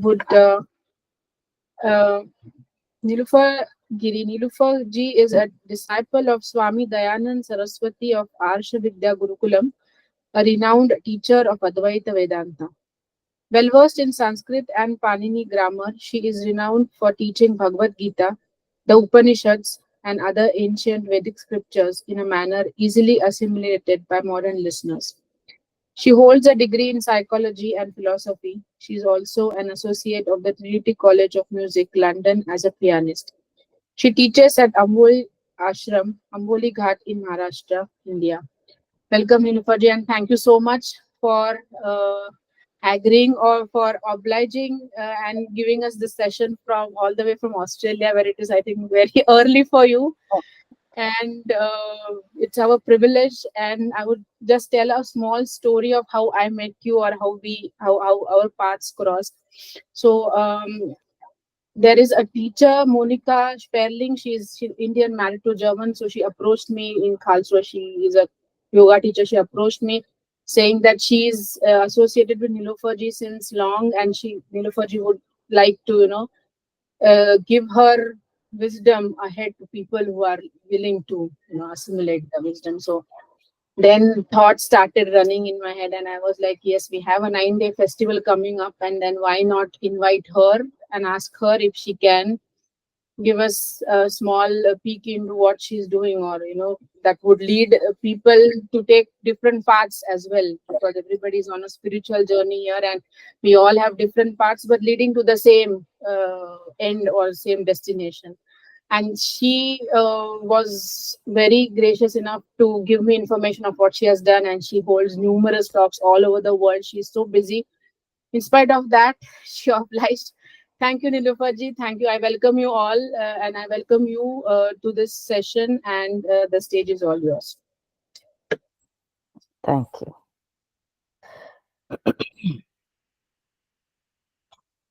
would uh, Nilooferji is a disciple of Swami Dayanand Saraswati of Arsha Vidya Gurukulam, a renowned teacher of Advaita Vedanta. Well versed in Sanskrit and Panini grammar, she is renowned for teaching Bhagavad Gita, the Upanishads, and other ancient Vedic scriptures in a manner easily assimilated by modern listeners. She holds a degree in psychology and philosophy. She is also an associate of the Trinity College of Music, London, as a pianist. She teaches at Amboli Ashram, Amboli Ghat in Maharashtra, India. Welcome, Nilooferji, and thank you so much for agreeing or for obliging and giving us this session from all the way from Australia, where it is, I think, very early for you. And it's our privilege. And I would just tell a small story of how I met you, or how our paths crossed. So there is a teacher, Monica Sperling. She's Indian, married to German. So she approached me in Karlsruhe. She is a yoga teacher. She approached me saying that she is associated with Nilooferji since long, and Nilooferji would like to, give her wisdom ahead to people who are willing to, assimilate the wisdom. So then thoughts started running in my head, and I was like, yes, we have a 9-day festival coming up, and then why not invite her and ask her if she can give us a small peek into what she's doing, or that would lead people to take different paths as well, because everybody's on a spiritual journey here, and we all have different paths but leading to the same end or same destination. And she was very gracious enough to give me information of what she has done, and she holds numerous talks all over the world. She's so busy. In spite of that, she obliged. Thank you, Nilooferji. Thank you. I welcome you all, and I welcome you to this session, and the stage is all yours. Thank you.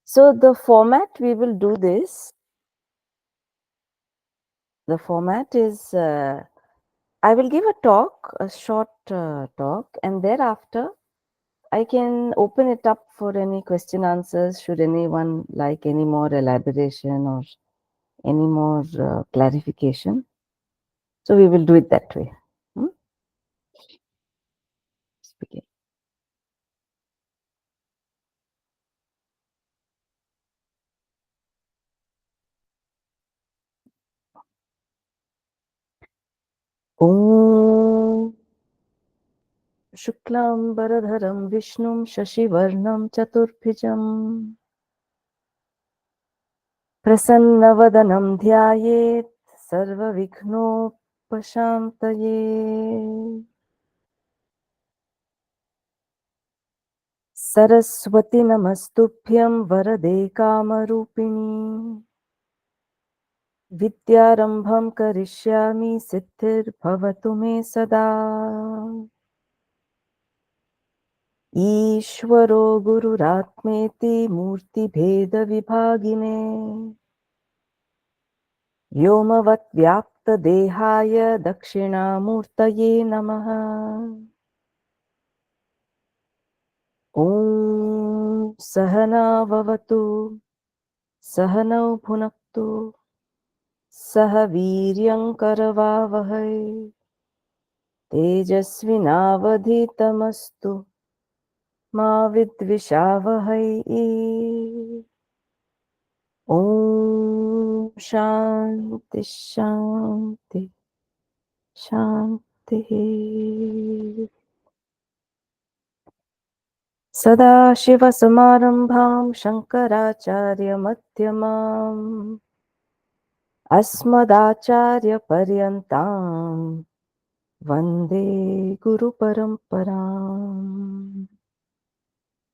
So the format we will do this. The format is I will give a talk, a short talk, and thereafter I can open it up for any question answers. Should anyone like any more elaboration or any more clarification? So we will do it that way. Let's begin. Om Shuklam Baradharam Vishnum Shashivarnam Chaturbhijam Prasannavadanam Dhyayet Sarva Vighnopashantaye Saraswati Namastubhyam Varade Kamarupini Vidyarambham Karishyami Siddhir Bhavatu Me Sada Ishvaro Gururatmeti Murti Bheda Vibhagine Yomavat Vyapta Dehaya Dakshina Murtaye Namaha Om Sahana Vavatu Sahanau Bhunaktu Saha Viryam Karavavahai Tejasvinavadhitamastu Ma Vidvishavahai Om Shanti Shanti Shanti Sadashivasamarambham Shankaracharya Madhyamam Asmadacharya Paryantam Vande Guru Paramparam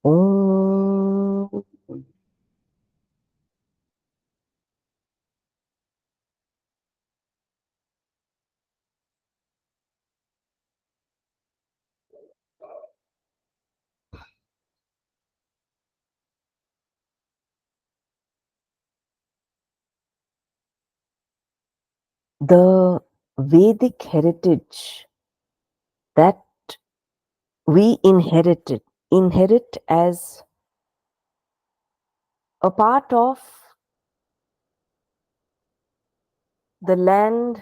Om. The Vedic heritage that we inherit as a part of the land,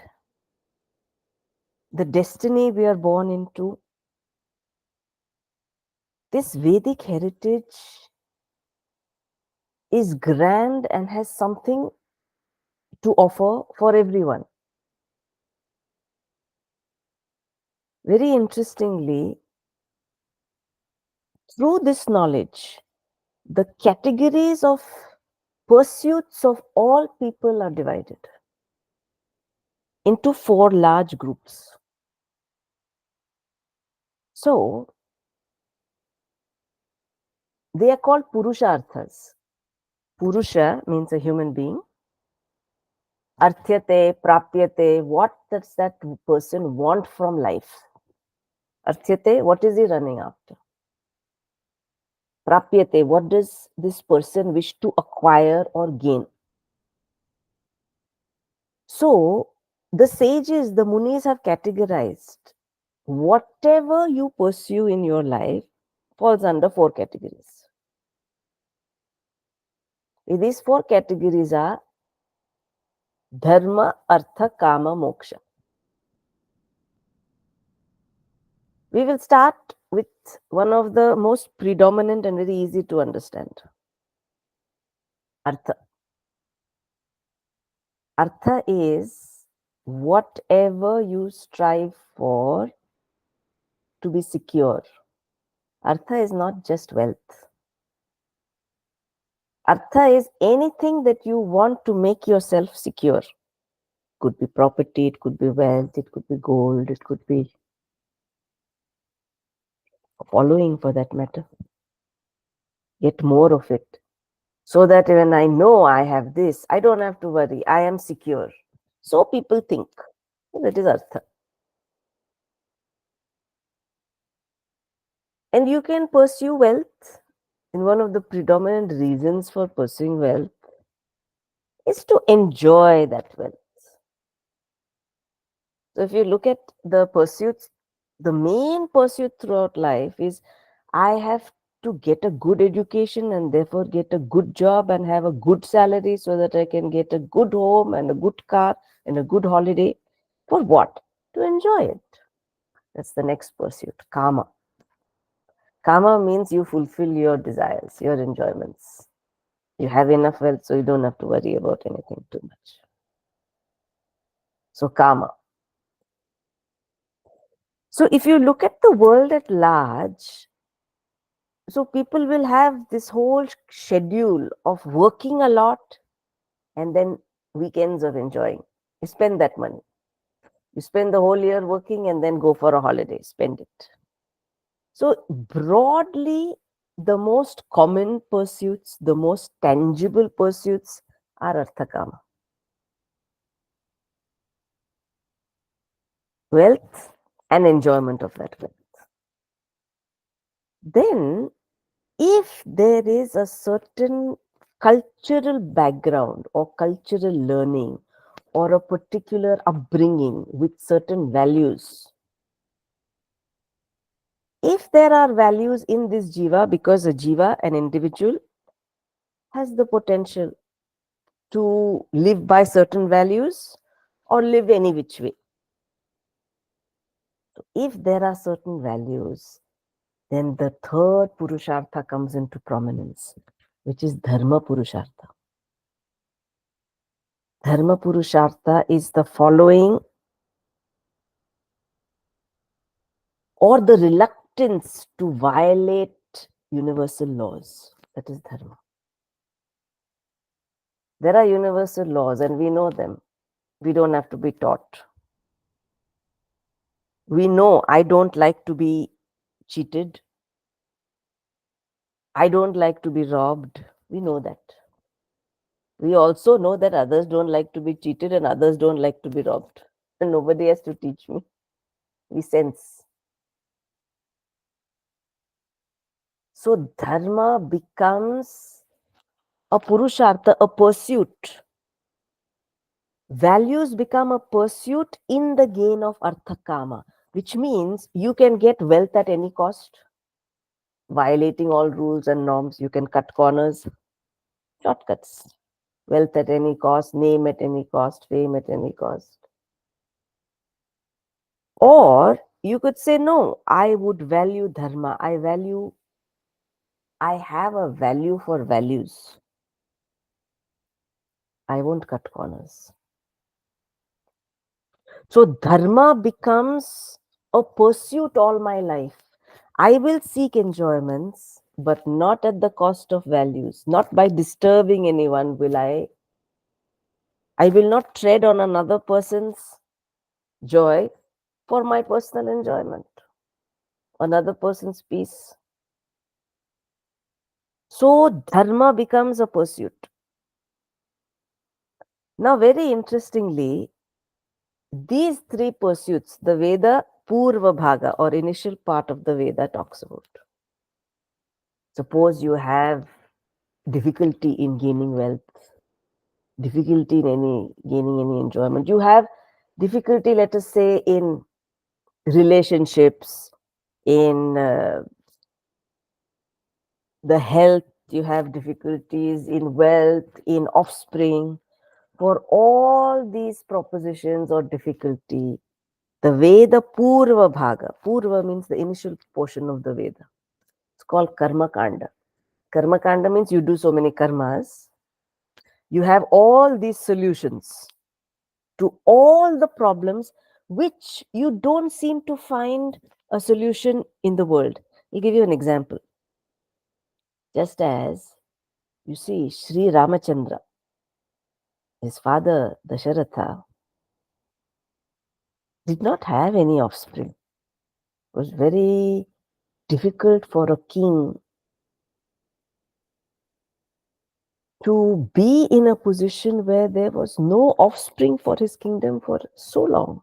the destiny we are born into. This Vedic heritage is grand and has something to offer for everyone. Very interestingly, through this knowledge, the categories of pursuits of all people are divided into four large groups. So, they are called Purusharthas. Purusha means a human being. Arthyate, Prapyate, what does that person want from life? Arthyate, what is he running after? Prapyate, what does this person wish to acquire or gain? So, the sages, the munis have categorized whatever you pursue in your life falls under four categories. These four categories are dharma, artha, kama, moksha. We will start with one of the most predominant and very easy to understand. Artha. Artha is whatever you strive for to be secure. Artha is not just wealth. Artha is anything that you want to make yourself secure. Could be property, it could be wealth, it could be gold, it could be following for that matter. Get more of it. So that when I know I have this, I don't have to worry. I am secure. So people think. That is Artha. And you can pursue wealth. And one of the predominant reasons for pursuing wealth is to enjoy that wealth. So if you look at the pursuits, the main pursuit throughout life is I have to get a good education and therefore get a good job and have a good salary so that I can get a good home and a good car and a good holiday. For what? To enjoy it. That's the next pursuit, karma. Karma means you fulfill your desires, your enjoyments. You have enough wealth, so you don't have to worry about anything too much. So, karma. So, if you look at the world at large, so people will have this whole schedule of working a lot and then weekends of enjoying. You spend that money. You spend the whole year working and then go for a holiday, spend it. So, broadly, the most common pursuits, the most tangible pursuits are arthakama. Wealth and enjoyment of that wealth. Then, if there is a certain cultural background or cultural learning or a particular upbringing with certain values, if there are values in this jiva, because a jiva, an individual, has the potential to live by certain values or live any which way. So if there are certain values, then the third Purushartha comes into prominence, which is Dharma Purushartha. Dharma Purushartha is the following or the reluctance to violate universal laws. That is Dharma. There are universal laws and we know them. We don't have to be taught. We know I don't like to be cheated. I don't like to be robbed. We know that. We also know that others don't like to be cheated and others don't like to be robbed. And nobody has to teach me. We sense. So dharma becomes a purushartha, a pursuit. Values become a pursuit in the gain of artha kama, which means you can get wealth at any cost. Violating all rules and norms, you can cut corners. Shortcuts. Wealth at any cost, name at any cost, fame at any cost. Or you could say, no, I would value dharma. I have a value for values. I won't cut corners. So dharma becomes a pursuit all my life. I will seek enjoyments, but not at the cost of values. Not by disturbing anyone will I. I will not tread on another person's joy for my personal enjoyment, another person's peace. So dharma becomes a pursuit. Now, very interestingly, these three pursuits, the Veda Purva Bhaga or initial part of the Veda talks about. Suppose you have difficulty in gaining wealth, difficulty in gaining any enjoyment. You have difficulty, let us say, in relationships, in the health, you have difficulties in wealth, in offspring. For all these propositions or difficulty, the Veda Purva Bhaga, Purva means the initial portion of the Veda. It's called Karma Kanda. Karma Kanda means you do so many karmas. You have all these solutions to all the problems which you don't seem to find a solution in the world. I'll give you an example. Just as you see, Sri Ramachandra, his father Dasharatha, did not have any offspring. It was very difficult for a king to be in a position where there was no offspring for his kingdom for so long.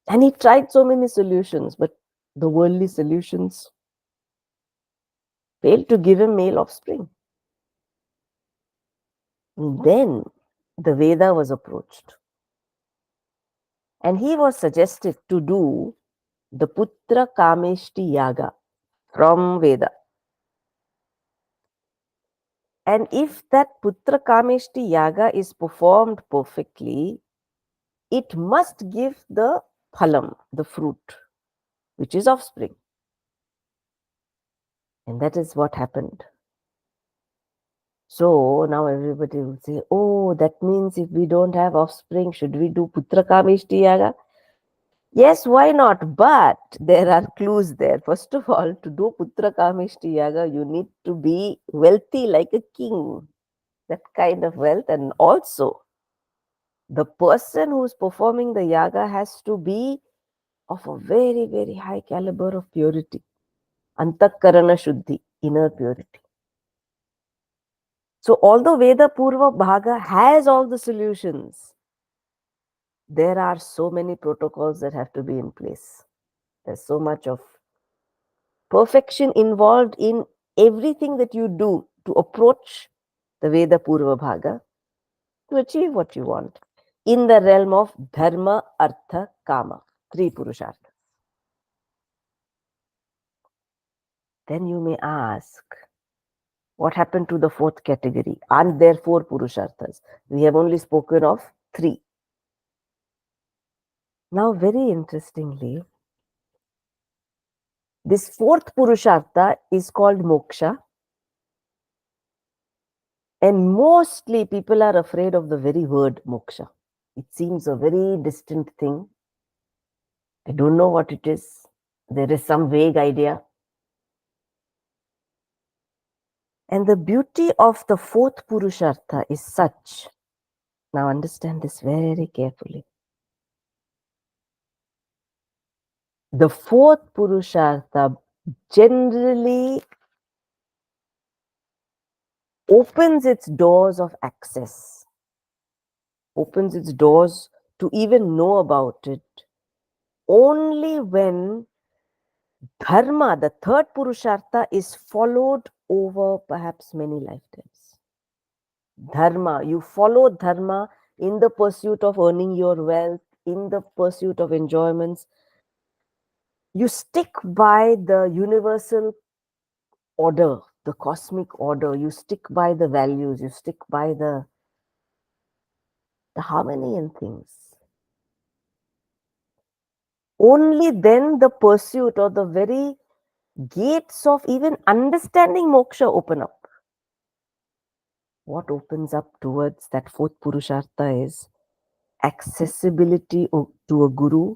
And he tried so many solutions, but the worldly solutions failed to give him male offspring. And then the Veda was approached. And he was suggested to do the Putra Kameshti Yaga from Veda. And if that Putra Kameshti Yaga is performed perfectly, it must give the phalam, the fruit, which is offspring. And that is what happened. So now everybody will say, oh, that means if we don't have offspring, should we do Putra Kameshti Yaga? Yes, why not? But there are clues there. First of all, to do Putra Kameshti Yaga, you need to be wealthy like a king. That kind of wealth. And also, the person who's performing the yaga has to be of a very, very high caliber of purity. Antakarana Shuddhi, inner purity. So, although Veda Purva Bhaga has all the solutions, there are so many protocols that have to be in place. There's so much of perfection involved in everything that you do to approach the Veda Purva Bhaga to achieve what you want in the realm of Dharma, Artha, Kama, three Purusharthas. Then you may ask, what happened to the fourth category? Aren't there four Purusharthas? We have only spoken of three. Now, very interestingly, this fourth Purushartha is called moksha. And mostly people are afraid of the very word moksha. It seems a very distant thing. I don't know what it is. There is some vague idea. And the beauty of the fourth Purushartha is such. Now understand this very carefully. The fourth Purushartha generally opens its doors of access, opens its doors to even know about it only when Dharma, the third Purushartha, is followed over perhaps many lifetimes. Dharma, you follow Dharma in the pursuit of earning your wealth, in the pursuit of enjoyments. You stick by the universal order the cosmic order, you stick by the values, you stick by the harmony in things. Only then the pursuit or the very gates of even understanding moksha open up. What opens up towards that fourth Purushartha is accessibility to a guru,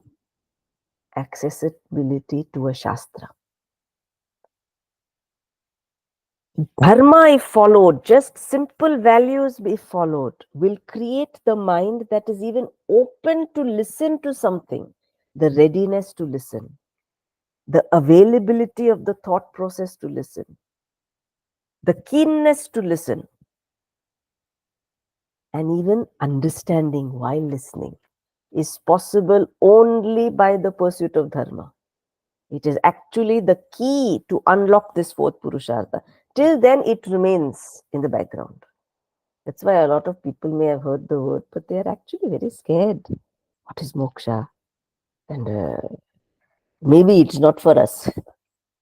accessibility to a shastra. Dharma, if followed, just simple values if followed, will create the mind that is even open to listen to something, the readiness to listen, the availability of the thought process to listen, the keenness to listen, and even understanding while listening is possible only by the pursuit of dharma. It is actually the key to unlock this fourth Purushartha. Till then, it remains in the background. That's why a lot of people may have heard the word, but they are actually very scared. What is moksha? And maybe it's not for us.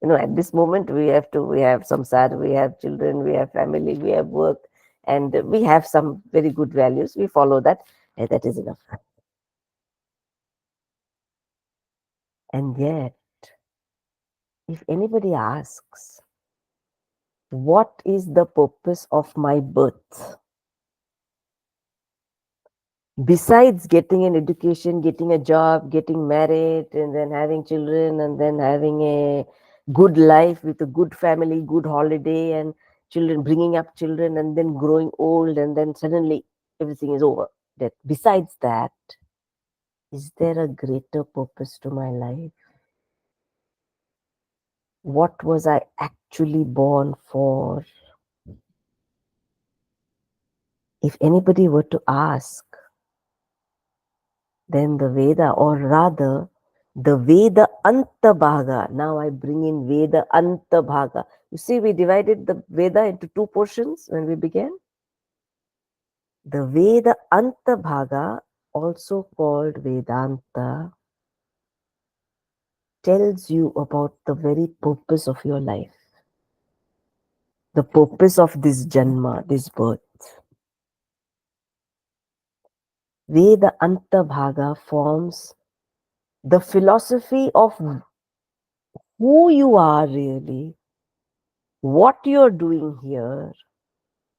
At this moment, we have samsara, we have children, we have family, we have work, and we have some very good values. We follow that, and that is enough. And yet, if anybody asks, what is the purpose of my birth? Besides getting an education, getting a job, getting married, and then having children, and then having a good life with a good family, good holiday, and children, bringing up children, and then growing old, and then suddenly everything is over. That besides that, is there a greater purpose to my life? What was I actually born for? If anybody were to ask, then the Veda, or rather, the Veda Antabhaga. Now I bring in Veda Antabhaga. You see, we divided the Veda into two portions when we began. The Veda Antabhaga, also called Vedanta, tells you about the very purpose of your life, the purpose of this Janma, this birth. Veda Antabhaga forms the philosophy of who you are really, what you're doing here,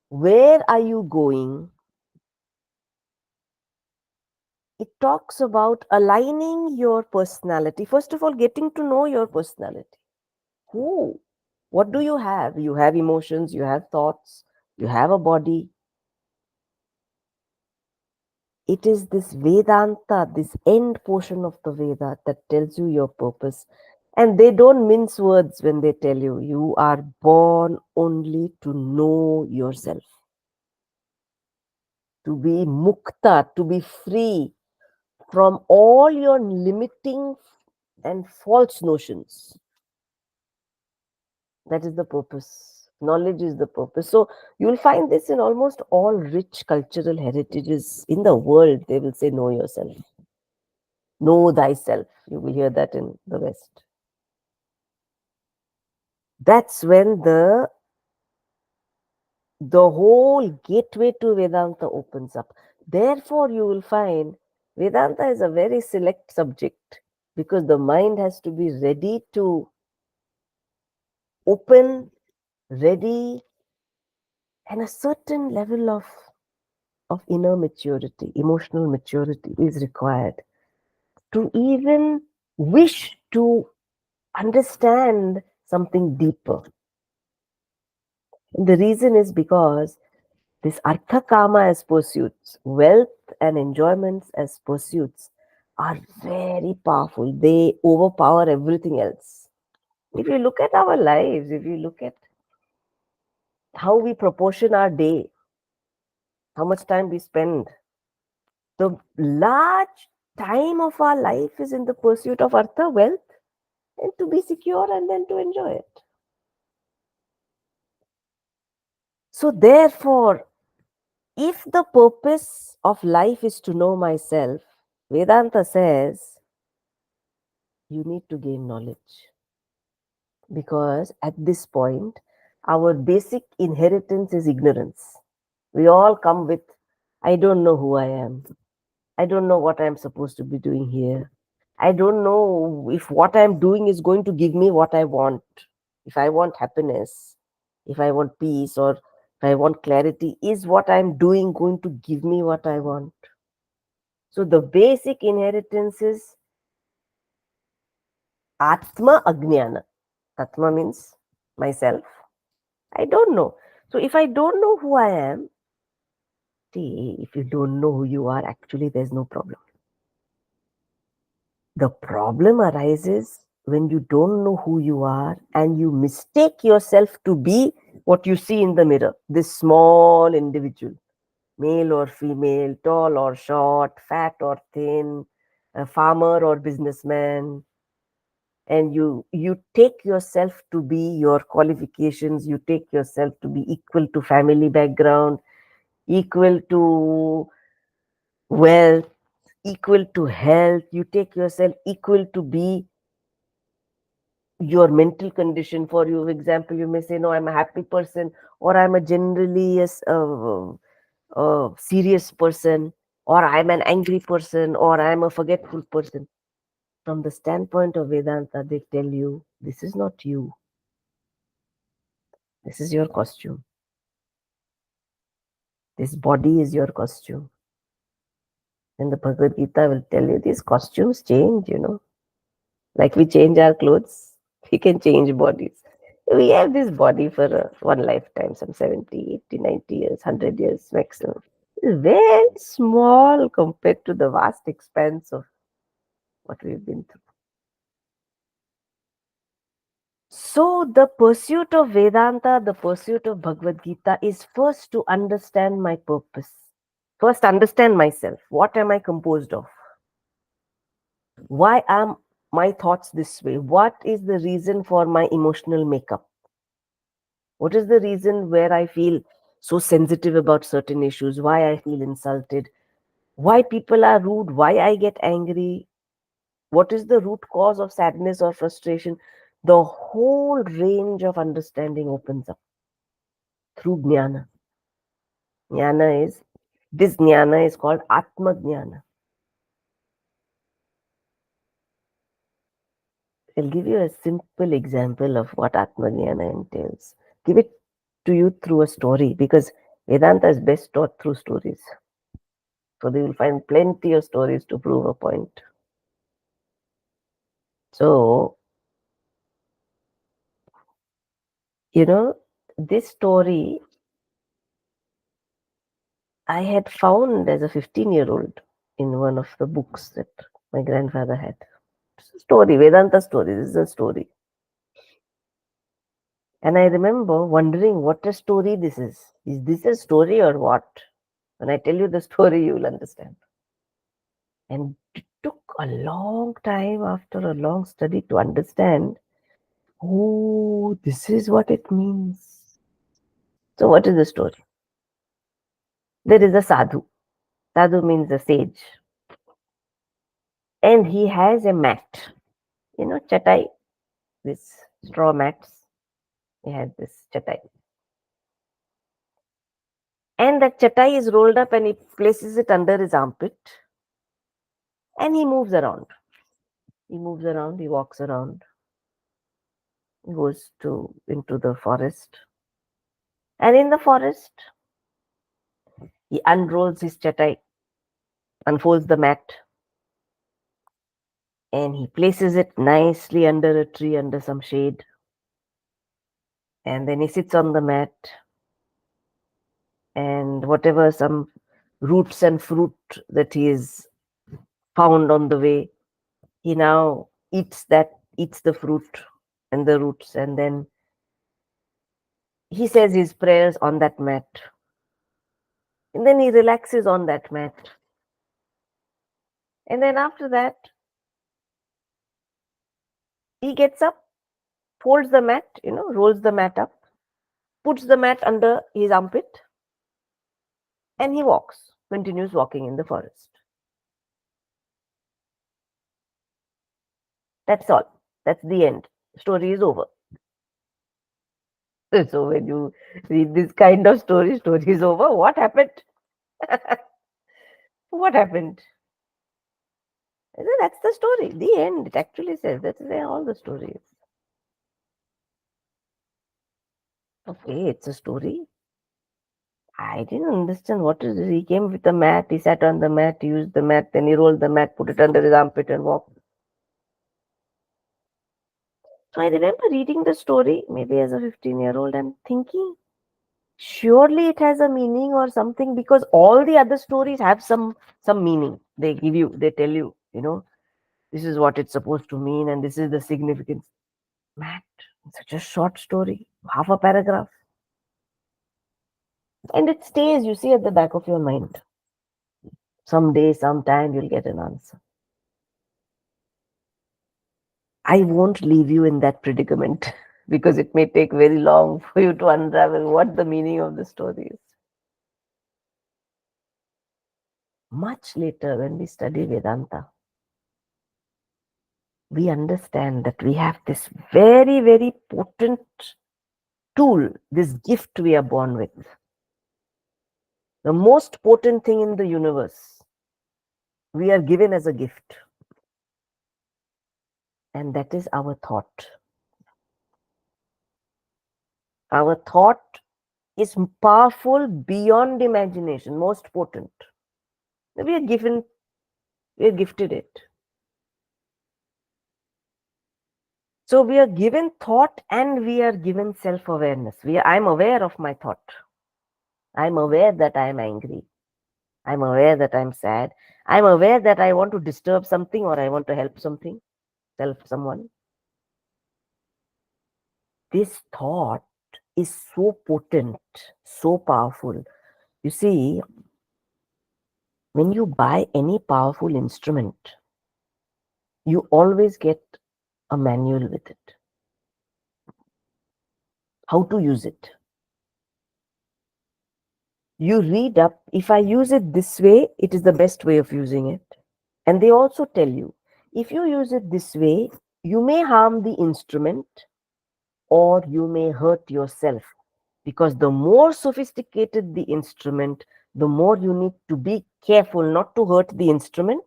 where are you going. It talks about aligning your personality. First of all, getting to know your personality. Who? What do you have? You have emotions, you have thoughts, you have a body. It is this Vedanta, this end portion of the Veda that tells you your purpose. And they don't mince words when they tell you, you are born only to know yourself, to be mukta, to be free from all your limiting and false notions. That is the purpose. Knowledge is the purpose. So you will find this in almost all rich cultural heritages in the world. They will say, know yourself, know thyself. You will hear that in the West. That's when the whole gateway to Vedanta opens up. Therefore, you will find Vedanta is a very select subject because the mind has to be ready to open, ready, and a certain level of inner maturity, emotional maturity is required to even wish to understand something deeper. And the reason is because this artha kama as pursuits, wealth and enjoyments as pursuits, are very powerful. They overpower everything else. If you look at our lives, if you look at how we proportion our day, how much time we spend, the large time of our life is in the pursuit of artha, wealth, and to be secure and then to enjoy it. So therefore, if the purpose of life is to know myself, Vedanta says you need to gain knowledge. Because at this point, Our basic inheritance is ignorance. We all come with, I don't know who I am. I don't know what I'm supposed to be doing here. I don't know if what I'm doing is going to give me what I want. If I want happiness, if I want peace, or if I want clarity, is what I'm doing going to give me what I want? So the basic inheritance is Atma Ajnana. Atma means myself. I don't know. So if I don't know who I am, see, if you don't know who you are, actually there's no problem. The problem arises when you don't know who you are and you mistake yourself to be what you see in the mirror, this small individual, male or female, tall or short, fat or thin, a farmer or businessman, and you take yourself to be your qualifications, you take yourself to be equal to family background, equal to wealth, equal to health, you take yourself equal to be your mental condition. For you example, you may say, no, I'm a happy person, or I'm a generally a serious person, or I'm an angry person, or I'm a forgetful person. From the standpoint of Vedanta, they tell you this is not you, this is your costume. This body is your costume. And the Bhagavad Gita will tell you these costumes change. Like we change our clothes, we can change bodies. We have this body for one lifetime, some 70, 80, 90 years, 100 years maximum. It's very small compared to the vast expanse of what we've been through. So, the pursuit of Vedanta, the pursuit of Bhagavad Gita is first to understand my purpose. First, understand myself. What am I composed of? Why am my thoughts this way? What is the reason for my emotional makeup? What is the reason where I feel so sensitive about certain issues? Why I feel insulted? Why people are rude? Why I get angry? What is the root cause of sadness or frustration? The whole range of understanding opens up through jnana. This jnana is called Atma Jnana. I'll give you a simple example of what Atma Jnana entails. Give it to you through a story because Vedanta is best taught through stories. So they will find plenty of stories to prove a point. So, you know, this story I had found as a 15-year-old in one of the books that my grandfather had. It's a story, Vedanta story. This is a story. And I remember wondering what a story this is. Is this a story or what? When I tell you the story, you will understand. And it took a long time after a long study to understand, oh, this is what it means. So, what is the story? There is a sadhu. Sadhu means a sage. And he has a mat, chatai, this straw mats. He had this chatai. And that chatai is rolled up and he places it under his armpit and he moves around. He moves around, he walks around, he goes into the forest. And in the forest, he unrolls his chatai, unfolds the mat, and he places it nicely under a tree, under some shade. And then he sits on the mat, and whatever some roots and fruit that he is found on the way, he now eats the fruit and the roots, and then he says his prayers on that mat. And then he relaxes on that mat. And then after that, he gets up, folds the mat, rolls the mat up, puts the mat under his armpit, and he continues walking in the forest. That's all. That's the end. Story is over. So when you read this kind of story is over. What happened? What happened? That's the story. The end. It actually says that's where all the story is. Okay, it's a story. I didn't understand what is it. He came with a mat, he sat on the mat, he used the mat, then he rolled the mat, put it under his armpit and walked. So I remember reading the story, maybe as a 15-year-old, and thinking, surely it has a meaning or something, because all the other stories have some meaning. They give you, they tell you, this is what it's supposed to mean, and this is the significance. Mat, such a short story, half a paragraph. And it stays, you see, at the back of your mind. Someday, sometime, you'll get an answer. I won't leave you in that predicament because it may take very long for you to unravel what the meaning of the story is. Much later, when we study Vedanta, we understand that we have this very, very potent tool, this gift we are born with. The most potent thing in the universe, we are given as a gift. And that is our thought. Our thought is powerful beyond imagination, most potent. We are gifted it. So we are given thought and we are given self-awareness. I'm aware of my thought. I'm aware that I am angry. I'm aware that I'm sad. I'm aware that I want to disturb something or I want to help someone. This thought is so potent, so powerful. You see, when you buy any powerful instrument, you always get a manual with it. How to use it. You read up, if I use it this way, it is the best way of using it. And they also tell you, if you use it this way, you may harm the instrument or you may hurt yourself. Because the more sophisticated the instrument, the more you need to be careful not to hurt the instrument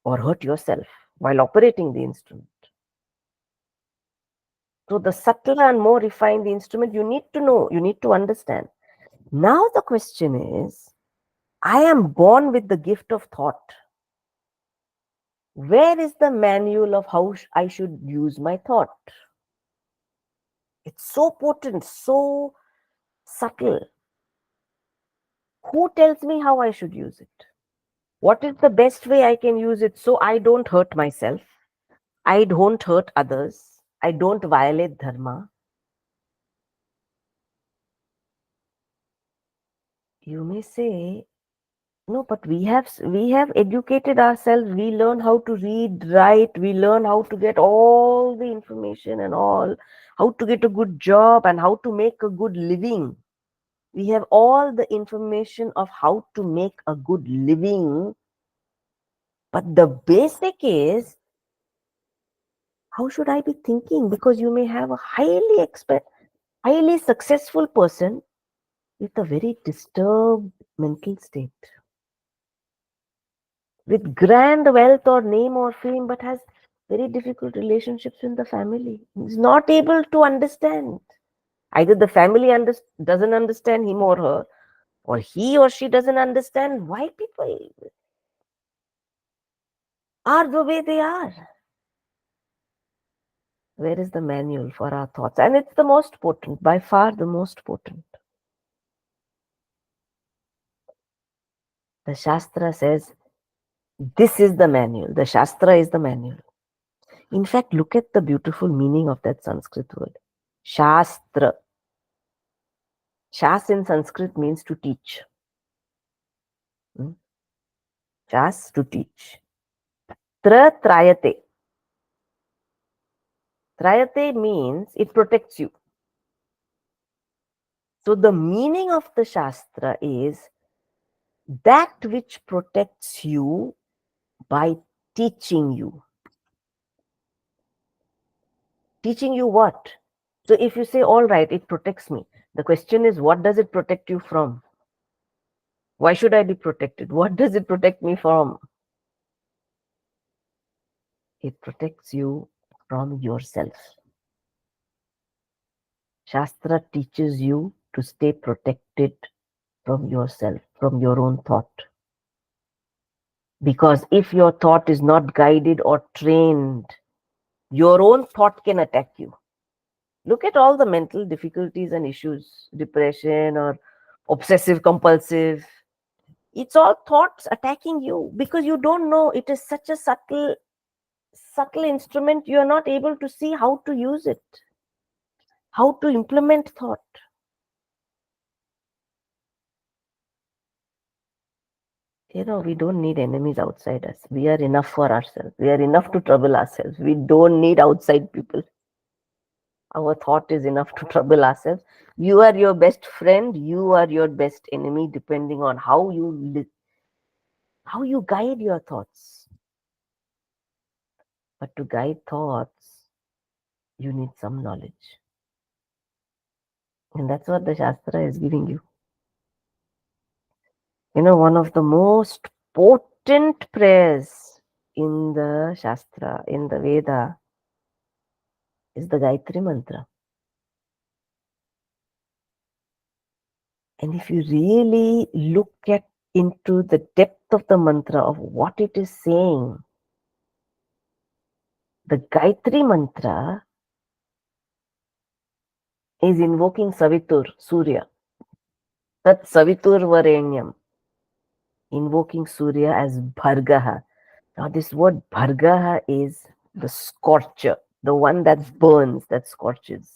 or hurt yourself while operating the instrument. So the subtler and more refined the instrument, you need to know, you need to understand. Now the question is, I am born with the gift of thought. Where is the manual of how I should use my thought? It's so potent, so subtle. Who tells me how I should use it? What is the best way I can use it so I don't hurt myself? I don't hurt others. I don't violate dharma. You may say, no, but we have educated ourselves. We learn how to read, write. We learn how to get all the information and all, how to get a good job and how to make a good living. We have all the information of how to make a good living. But the basic is, how should I be thinking? Because you may have a highly successful person with a very disturbed mental state, with grand wealth or name or fame, but has very difficult relationships in the family. He's not able to understand. Either the family doesn't understand him or her, or he or she doesn't understand why people are the way they are. Where is the manual for our thoughts? And it's the most potent, by far the most potent. The Shastra says, this is the manual. The Shastra is the manual. In fact, look at the beautiful meaning of that Sanskrit word. Shastra. Shas in Sanskrit means to teach. Shas, to teach. Trayate. Trayate means it protects you. So the meaning of the Shastra is that which protects you by teaching you. Teaching you what? So if you say, all right, it protects me, the question is, what does it protect you from? Why should I be protected? What does it protect me from? It protects you from yourself. Shastra teaches you to stay protected from yourself, from your own thought. Because if your thought is not guided or trained, your own thought can attack you. Look at all the mental difficulties and issues, depression or obsessive compulsive. It's all thoughts attacking you because you don't know. It is such a subtle instrument. You are not able to see how to use it, how to implement thought. We don't need enemies outside us. We are enough for ourselves. We are enough to trouble ourselves. We don't need outside people. Our thought is enough to trouble ourselves. You are your best friend. You are your best enemy, depending on how you guide your thoughts. But to guide thoughts, you need some knowledge. And that's what the Shastra is giving you. One of the most potent prayers in the Shastra, in the Veda, is the Gayatri Mantra. And if you really look at into the depth of the mantra of what it is saying, the Gayatri Mantra is invoking Savitur, Surya. Tat Savitur Varenyam, invoking Surya as Bhargaha. Now, this word Bhargaha is the scorcher, the one that burns, that scorches.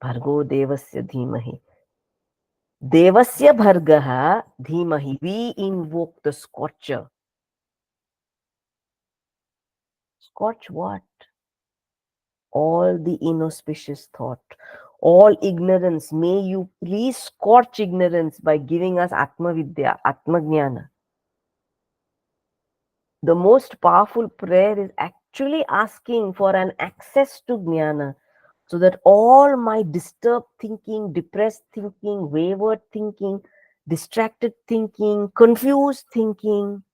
Bhargo Devasya Dhimahi. Devasya Bhargaha Dhimahi. We invoke the scorcher. Scorch what? All the inauspicious thought, all ignorance. May you please scorch ignorance by giving us Atma Vidya, Atma Jnana. The most powerful prayer is actually asking for an access to Jnana so that all my disturbed thinking, depressed thinking, wayward thinking, distracted thinking, confused thinking,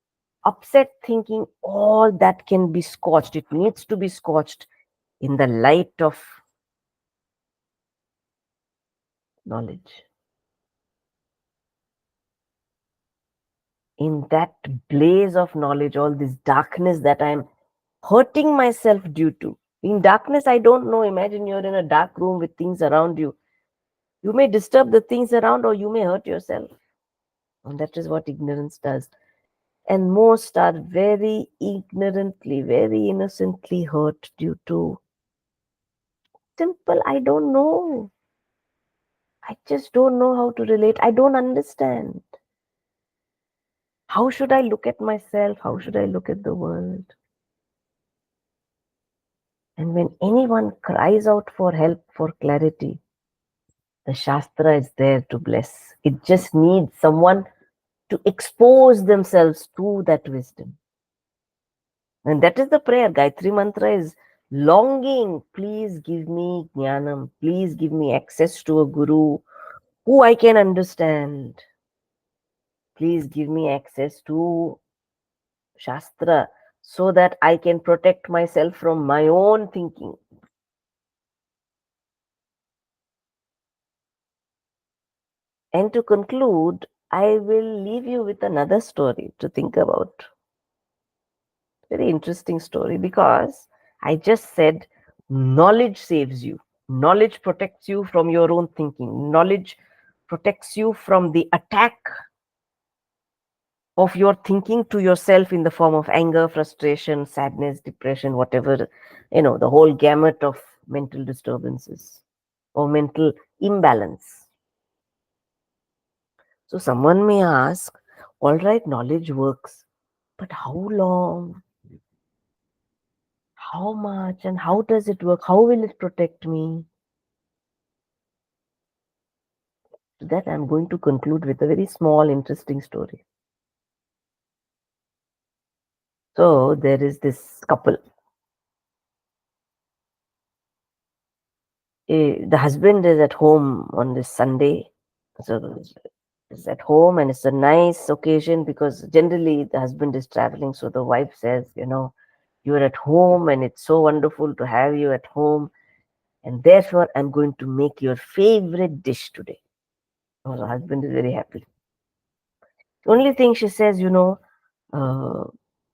upset thinking, all that can be scorched. It needs to be scorched in the light of knowledge. In that blaze of knowledge, all this darkness that I'm hurting myself due to. In darkness, I don't know. Imagine you're in a dark room with things around you. You may disturb the things around or you may hurt yourself. And that is what ignorance does. And most are very ignorantly, very innocently hurt due to simple, I don't know. I just don't know how to relate. I don't understand. How should I look at myself? How should I look at the world? And when anyone cries out for help, for clarity, the Shastra is there to bless. It just needs someone to expose themselves to that wisdom. And that is the prayer. Gayatri Mantra is longing. Please give me jnanam. Please give me access to a guru who I can understand. Please give me access to Shastra so that I can protect myself from my own thinking. And to conclude, I will leave you with another story to think about. Very interesting story because I just said knowledge saves you. Knowledge protects you from your own thinking. Knowledge protects you from the attack of your thinking to yourself in the form of anger, frustration, sadness, depression, whatever, the whole gamut of mental disturbances or mental imbalance. So someone may ask, all right, knowledge works, but how long? How much? And how does it work? How will it protect me? To that, I'm going to conclude with a very small, interesting story. So there is this couple. The husband is at home on this Sunday. So is at home, and it's a nice occasion because generally the husband is traveling. So the wife says, you're at home and it's so wonderful to have you at home. And therefore, I'm going to make your favorite dish today. Oh, the husband is very happy. The only thing she says, uh,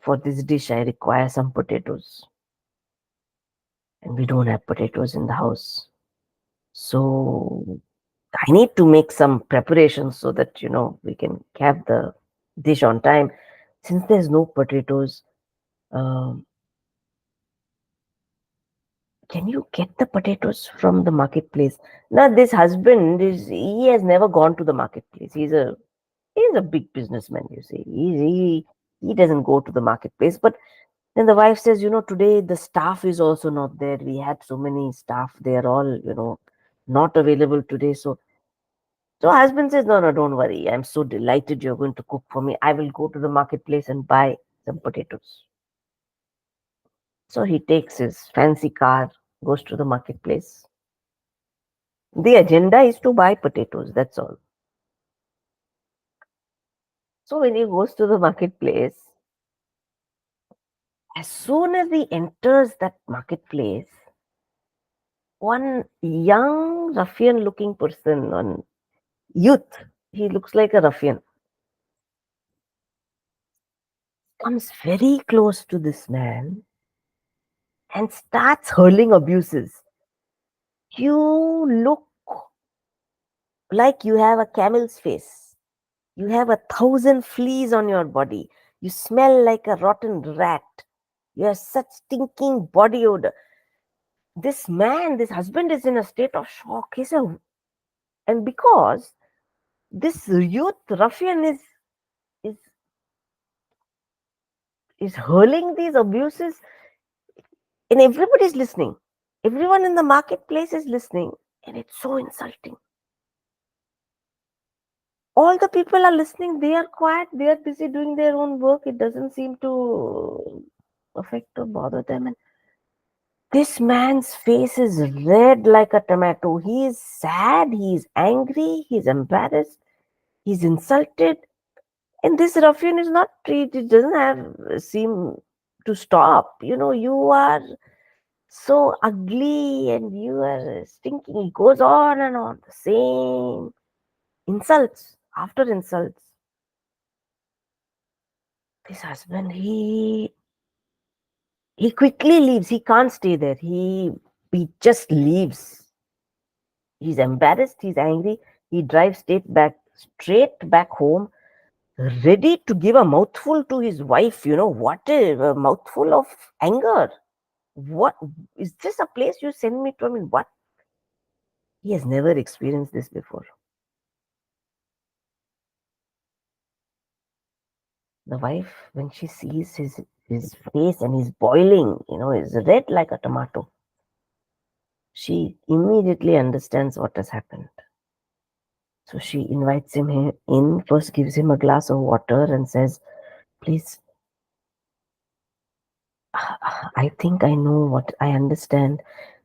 for this dish, I require some potatoes. And we don't have potatoes in the house. So I need to make some preparations so that, we can have the dish on time. Since there's no potatoes, um, can you get the potatoes from the marketplace? Now, this husband he has never gone to the marketplace. He's a big businessman, you see. He doesn't go to the marketplace. But then the wife says, today the staff is also not there. We had so many staff. They are all, not available today. So husband says, no, no, don't worry. I'm so delighted you're going to cook for me. I will go to the marketplace and buy some potatoes. So he takes his fancy car, goes to the marketplace. The agenda is to buy potatoes, that's all. So when he goes to the marketplace, as soon as he enters that marketplace, one young ruffian looking person, one youth, he looks like a ruffian, comes very close to this man and starts hurling abuses. You look like you have a camel's face. You have 1,000 fleas on your body. You smell like a rotten rat. You have such stinking body odor. This man, this husband is in a state of shock. And because this youth ruffian is is hurling these abuses, and everybody's listening. Everyone in the marketplace is listening, and it's so insulting. All the people are listening, they are quiet, they are busy doing their own work. It doesn't seem to affect or bother them. And this man's face is red like a tomato. He is sad, he is angry, he's embarrassed, he's insulted. And this ruffian is not treated, doesn't have seem to stop. You are so ugly and you are stinking. He goes on and on, the same insults after insults. This husband, he quickly leaves. He can't stay there. He just leaves. He's embarrassed, he's angry. He drives straight back home, ready to give a mouthful to his wife. What a mouthful of anger. What is this, a place you send me to? I mean, what? He has never experienced this before. The wife, when she sees his face and he's boiling, is red like a tomato, she immediately understands what has happened. So she invites him in, first gives him a glass of water and says, please, I think I know what I understand.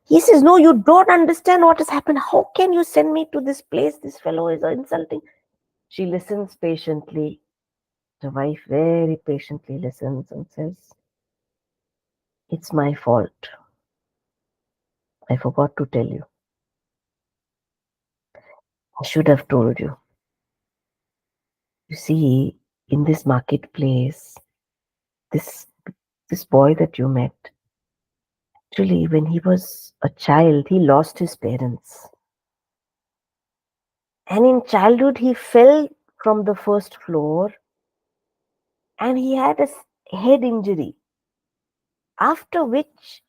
He says, no, you don't understand what has happened. How can you send me to this place? This fellow is insulting. She listens patiently. The wife very patiently listens and says, it's my fault. I forgot to tell you. I should have told you. You see, in this marketplace, this this boy that you met, actually, when he was a child, he lost his parents. And in childhood, he fell from the first floor and he had a head injury, after which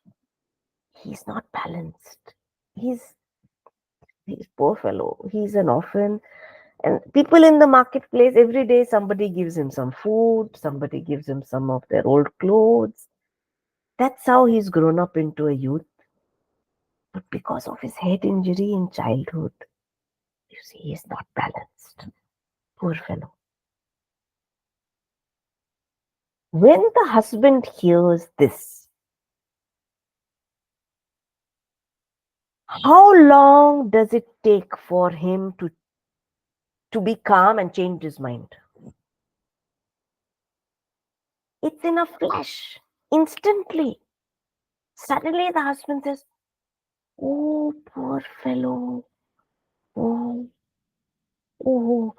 he's not balanced. He's, he's poor fellow. He's an orphan. And people in the marketplace, every day somebody gives him some food, somebody gives him some of their old clothes. That's how he's grown up into a youth. But because of his head injury in childhood, you see, he's not balanced. Poor fellow. When the husband hears this, How long does it take for him to be calm and change his mind? It's in a flash, instantly. Suddenly the husband says, "Oh, poor fellow. Oh, oh,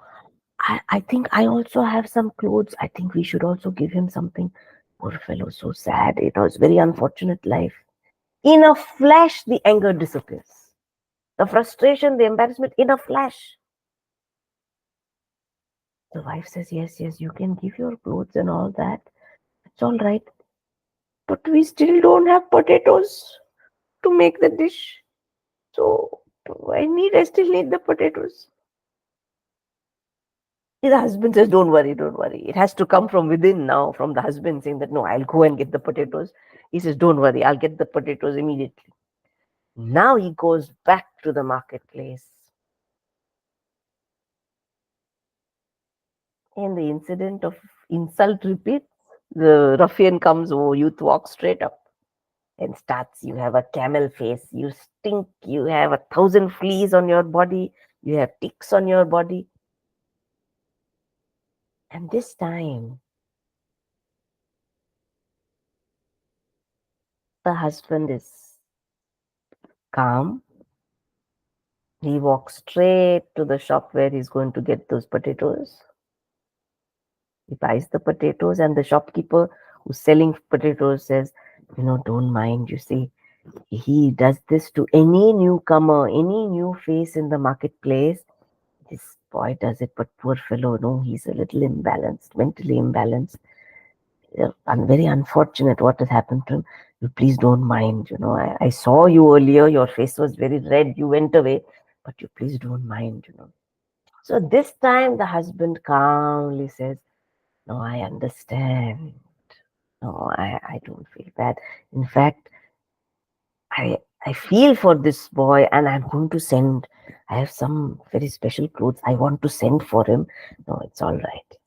I think I also have some clothes. I think we should also give him something. Poor fellow, so sad. It was very unfortunate life." In a flash, the anger disappears. The frustration, the embarrassment, in a flash. The wife says, "Yes, yes, you can give your clothes and all that. It's all right. But we still don't have potatoes to make the dish. So I still need the potatoes." The husband says, "Don't worry, don't worry. It has to come from within now," from the husband saying that, "No, I'll go and get the potatoes." He says, "Don't worry, I'll get the potatoes immediately." Now he goes back to the marketplace. And the incident of insult repeats. The ruffian comes, oh, youth walks straight up and starts, "You have a camel face, you stink, you have 1,000 fleas on your body, you have ticks on your body." And this time, the husband is calm. He walks straight to the shop where he's going to get those potatoes. He buys the potatoes, and the shopkeeper who's selling potatoes says, "Don't mind, you see, he does this to any newcomer, any new face in the marketplace. This boy does it, but poor fellow, no, he's a little imbalanced, mentally imbalanced. And very unfortunate what has happened to him. You please don't mind. I saw you earlier, your face was very red, you went away, but you please don't mind. So this time the husband calmly says, "No, I understand. No, I don't feel bad. In fact, I feel for this boy, and I'm going to send. I have some very special clothes I want to send for him. No, it's all right.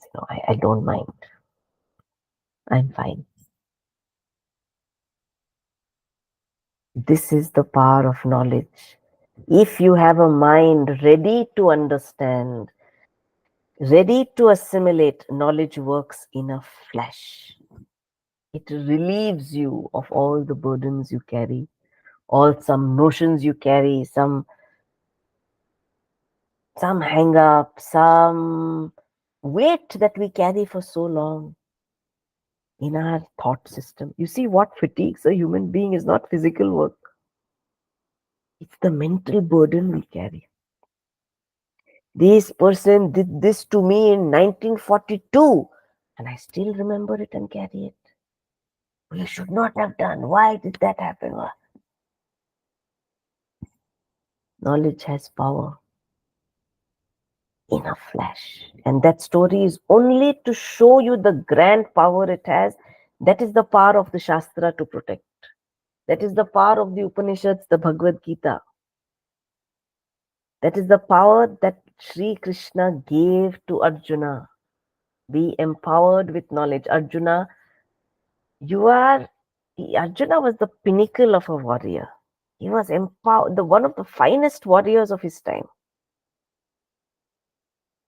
I don't mind. I'm fine." This is the power of knowledge. If you have a mind ready to understand, ready to assimilate, knowledge works in a flash. It relieves you of all the burdens you carry, all some notions you carry, some hang up, some weight that we carry for so long in our thought system. You see, what fatigues a human being is not physical work, it's the mental burden we carry. This person did this to me in 1942, and I still remember it and carry it. We should not have done. Why did that happen? Knowledge has power in a flash. And that story is only to show you the grand power it has. That is the power of the Shastra to protect. That is the power of the Upanishads, the Bhagavad Gita. That is the power that Sri Krishna gave to Arjuna. Be empowered with knowledge. Arjuna was the pinnacle of a warrior. He was empowered, one of the finest warriors of his time.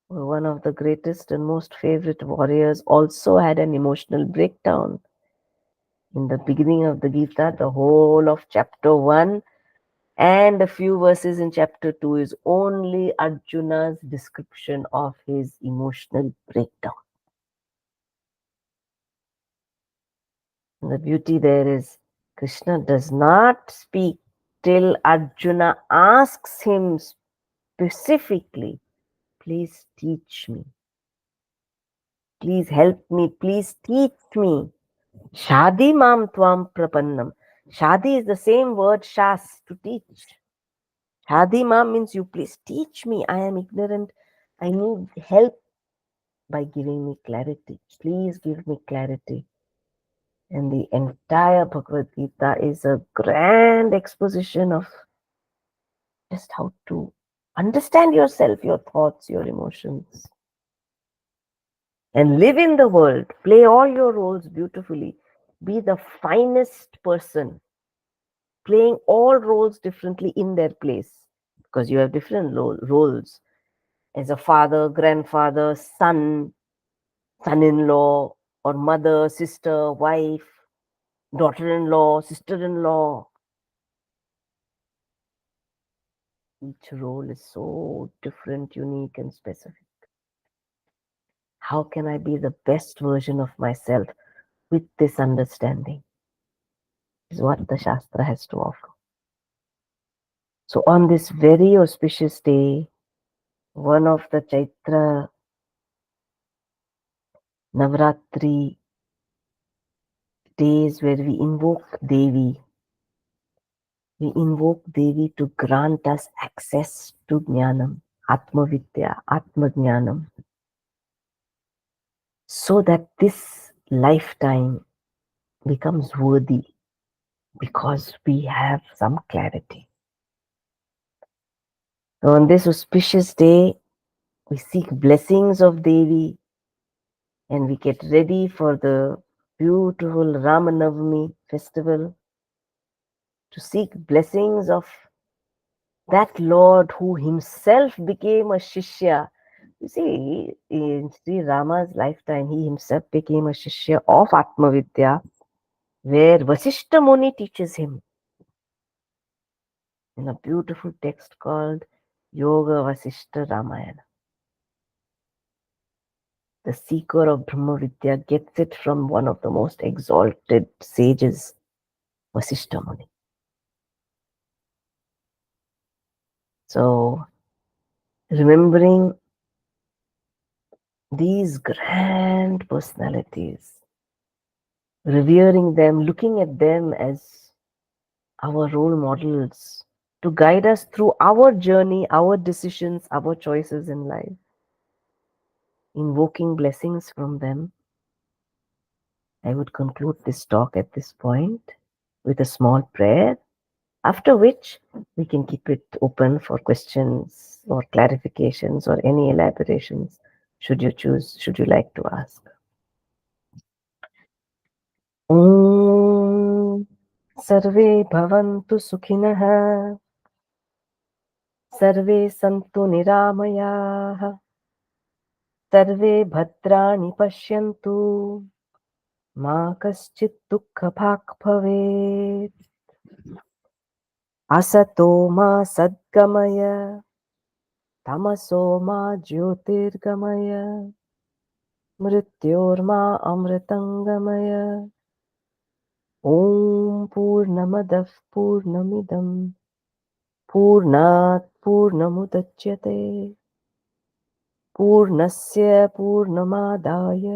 One of the greatest and most favorite warriors also had an emotional breakdown. In the beginning of the Gita, the whole of chapter 1 and a few verses in chapter 2 is only Arjuna's description of his emotional breakdown. And the beauty there is Krishna does not speak till Arjuna asks him specifically, "Please teach me. Please help me. Please teach me. Shadi mam tvam prapannam." Shadi is the same word shas, to teach. Shadi mam means you please teach me. I am ignorant. I need help by giving me clarity. Please give me clarity. And the entire Bhagavad Gita is a grand exposition of just how to understand yourself, your thoughts, your emotions, and live in the world. Play all your roles beautifully. Be the finest person. playing all roles differently in their place, because you have different roles as a father, grandfather, son, son-in-law, or mother, sister, wife, daughter-in-law, sister-in-law. Each role is so different, unique, and specific. How can I be the best version of myself with this understanding? Is what the Shastra has to offer. So, on this very auspicious day, one of the Chaitra Navratri days where we invoke Devi to grant us access to Jnanam, Atma Vidya, Atma Jnanam, so that this lifetime becomes worthy because we have some clarity. So on this auspicious day, we seek blessings of Devi and we get ready for the beautiful Ramanavami festival to seek blessings of that Lord who himself became a Shishya. You see, in Sri Rama's lifetime, he himself became a Shishya of Atmavidya, where Vasishta Muni teaches him in a beautiful text called Yoga Vasishta Ramayana. The seeker of Brahma Vidya gets it from one of the most exalted sages, Vasishta Muni. So, remembering these grand personalities, revering them, looking at them as our role models to guide us through our journey, our decisions, our choices in life, invoking blessings from them, I would conclude this talk at this point with a small prayer, after which we can keep it open for questions or clarifications or any elaborations should you choose, should you like to ask. Om Sarve Bhavantu Sukhinah सर्वे सन्तु निरामयाः सर्वे भद्राणि पश्यन्तु मा कश्चित् दुःखभाग् भवेत् असतो मा सद्गमय तमसो मा ज्योतिर्गमय मृत्योर्मा अमृतङ्गमय ॐ पूर्णमदः पूर्णमिदं पूर्णात् पूर्णमुदच्यते पूर्णस्य पूर्णमादाय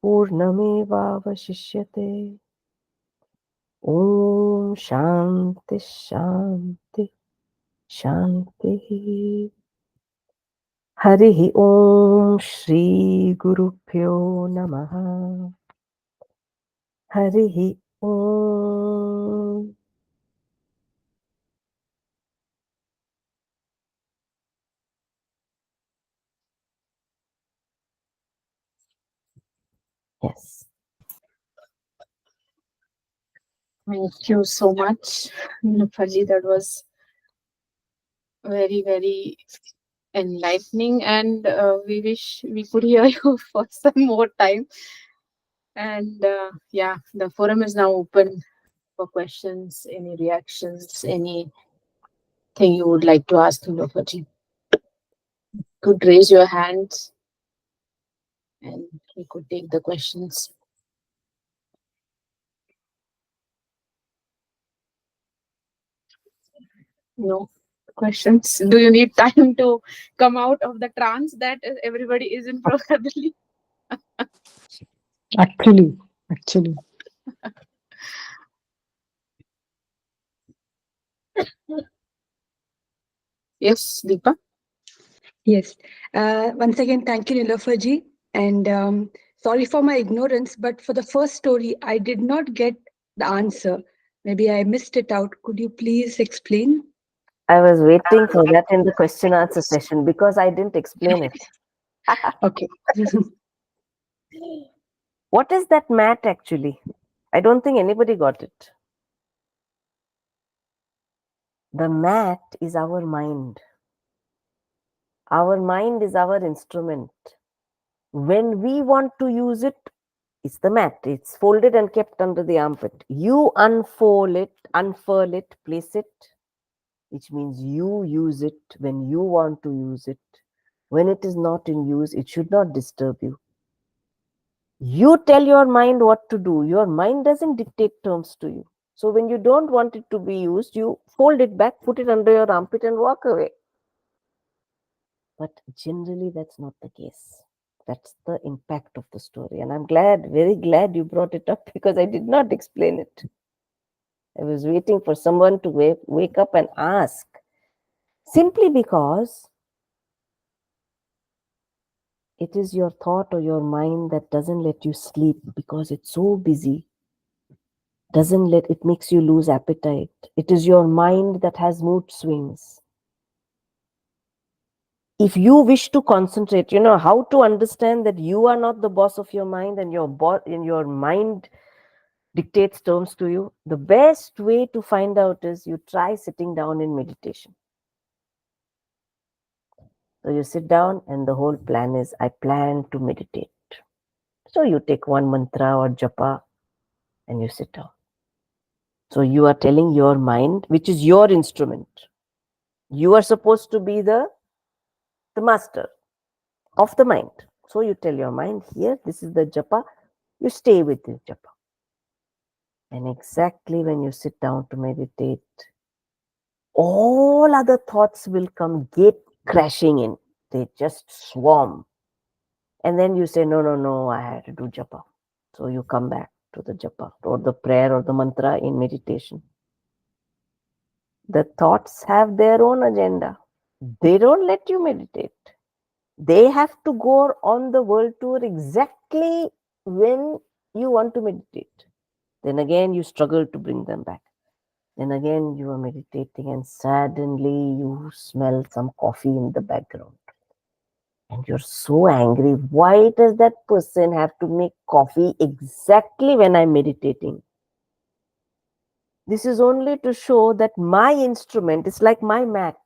पूर्णमेवावशिष्यते ॐ शान्ति शान्ति शान्तिः हरिः ॐ श्रीगुरुभ्यो नमः हरिः ॐ yes. Thank you so much, Nilooferji. That was very, very enlightening, and we wish we could hear you for some more time. And yeah, the forum is now open for questions, any reactions, anything you would like to ask Nilooferji. Could raise your hands and we could take the questions. No questions. Do you need time to come out of the trance that everybody is in probably? Actually, Yes, Deepa. yes. Once again, thank you, Nilooferji. And sorry for my ignorance, but for the first story, I did not get the answer. Maybe I missed it out. Could you please explain? I was waiting for that in the question answer session because I didn't explain it. Okay. What is that mat actually? I don't think anybody got it. The mat is our mind. Our mind is our instrument. When we want to use it, it's the mat. It's folded and kept under the armpit. You unfurl it, place it, which means you use it when you want to use it. When it is not in use, it should not disturb you. You tell your mind what to do. Your mind doesn't dictate terms to you. So when you don't want it to be used, you fold it back, put it under your armpit and walk away. But generally, that's not the case. That's the impact of the story. And I'm glad, very glad you brought it up because I did not explain it. I was waiting for someone to wake up and ask. Simply because it is your thought or your mind that doesn't let you sleep because it's so busy. It makes you lose appetite. It is your mind that has mood swings. If you wish to concentrate, you know how to understand that you are not the boss of your mind and your mind dictates terms to you. The best way to find out is you try sitting down in meditation. So you sit down and the whole plan is, I plan to meditate. So you take one mantra or japa and you sit down. So you are telling your mind, which is your instrument. You are supposed to be the master of the mind. So you tell your mind, here, this is the japa. You stay with the japa. And exactly when you sit down to meditate, all other thoughts will come gate crashing in. They just swarm. And then you say, no, I had to do japa. So you come back to the japa or the prayer or the mantra in meditation. The thoughts have their own agenda. They don't let you meditate. They have to go on the world tour exactly when you want to meditate. Then again, you struggle to bring them back. Then again, you are meditating and suddenly you smell some coffee in the background. And you're so angry. Why does that person have to make coffee exactly when I'm meditating? This is only to show that my instrument is like my mat.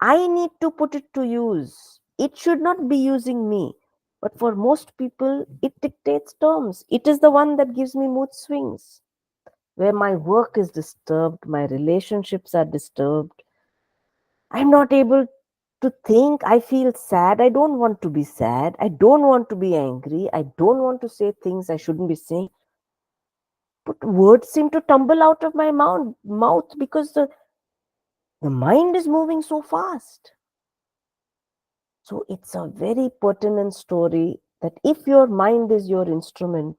I need to put it to use. It should not be using me. But for most people, it dictates terms. It is the one that gives me mood swings, where my work is disturbed, my relationships are disturbed. I'm not able to think. I feel sad. I don't want to be sad. I don't want to be angry. I don't want to say things I shouldn't be saying. But words seem to tumble out of my mouth because the mind is moving so fast. So it's a very pertinent story that if your mind is your instrument,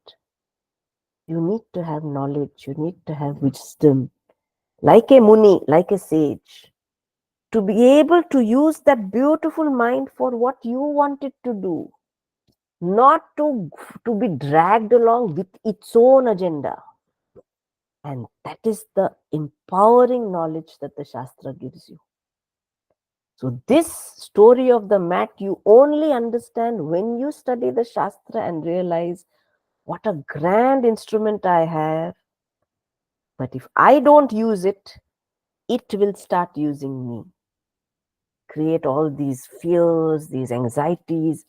you need to have knowledge, you need to have wisdom, like a muni, like a sage, to be able to use that beautiful mind for what you want it to do, not to be dragged along with its own agenda. And that is the empowering knowledge that the Shastra gives you. So this story of the mat, you only understand when you study the Shastra and realize what a grand instrument I have. But if I don't use it, it will start using me. Create all these fears, these anxieties,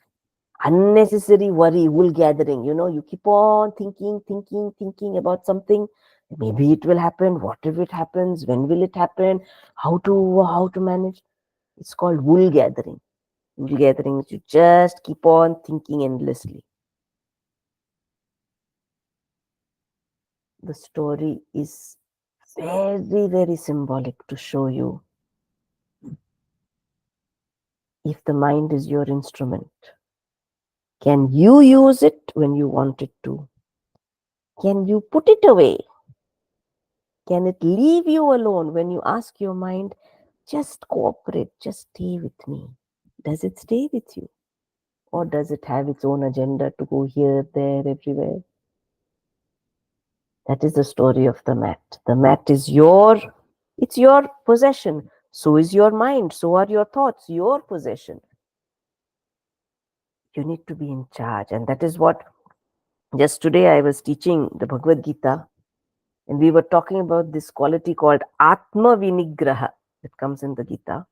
unnecessary worry, wool gathering. You keep on thinking about something. Maybe it will happen. What if it happens? When will it happen? How to manage? It's called wool gathering. Wool gathering is you just keep on thinking endlessly. The story is very, very symbolic to show you if the mind is your instrument. Can you use it when you want it to? Can you put it away? Can it leave you alone when you ask your mind, just cooperate, just stay with me? Does it stay with you? Or does it have its own agenda to go here, there, everywhere? That is the story of the mat. The mat is it's your possession. So is your mind. So are your thoughts, your possession. You need to be in charge. And that is what just today I was teaching the Bhagavad Gita. And we were talking about this quality called Atma Vinigraha that comes in the Gita.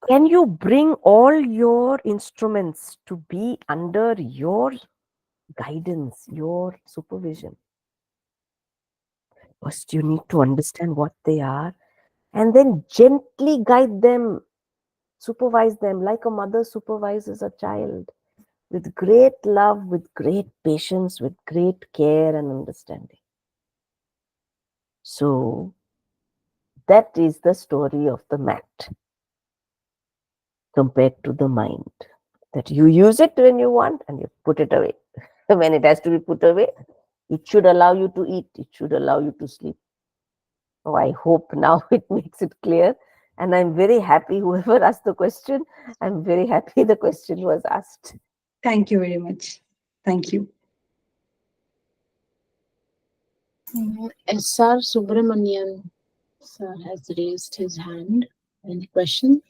Can you bring all your instruments to be under your guidance, your supervision? First, you need to understand what they are and then gently guide them, supervise them like a mother supervises a child with great love, with great patience, with great care and understanding. So, that is the story of the mat compared to the mind. That you use it when you want and you put it away. When it has to be put away, it should allow you to eat, it should allow you to sleep. Oh, I hope now it makes it clear. And I'm very happy, whoever asked the question, I'm very happy the question was asked. Thank you very much. Thank you. S.R. Subramanian sir has raised his hand. Any questions?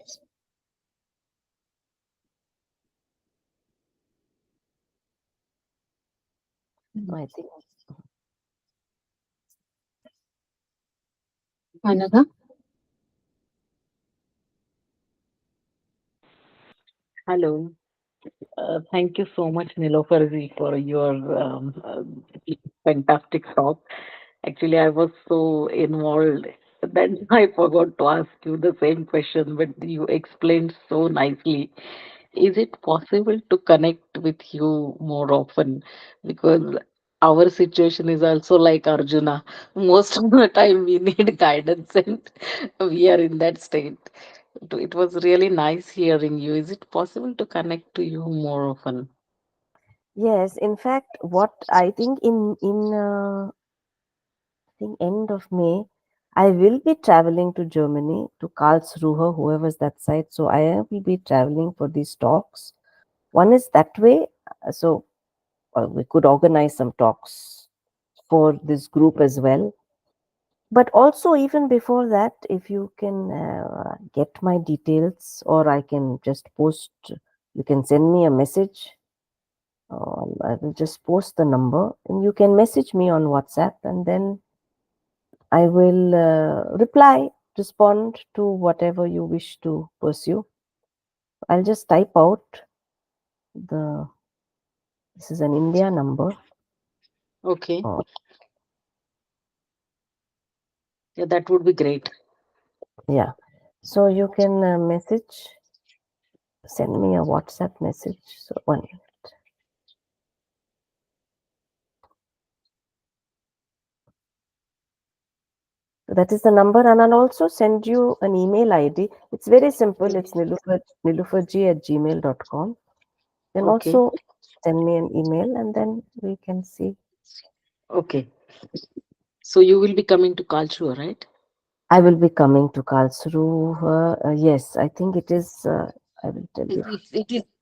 I think Anagha? Hello. Thank you so much, Nilooferji, for your fantastic talk. Actually, I was so involved that I forgot to ask you the same question, but you explained so nicely. Is it possible to connect with you more often? Because our situation is also like Arjuna. Most of the time, we need guidance, and we are in that state. It was really nice hearing you. Is it possible to connect to you more often? yes. In fact, what I think I think end of May, I will be traveling to Germany to Karlsruhe, whoever's that side. So I will be traveling for these talks. One is that way, so we could organize some talks for this group as well. But also, even before that, if you can get my details, or I can just post, you can send me a message. I will just post the number, and you can message me on WhatsApp, and then I will respond to whatever you wish to pursue. I'll just type out the. This is an India number. Okay. Oh, Yeah, that would be great. yeah. So you can send me a WhatsApp message. So one. So that is the number, and I'll also send you an email ID. It's very simple. It's nilooferji@gmail.com. You can Okay. also send me an email, and then we can see. Okay. So you will be coming to Kalchua, right? I will be coming to Karlsruhe. Yes, I think it is. I will tell you.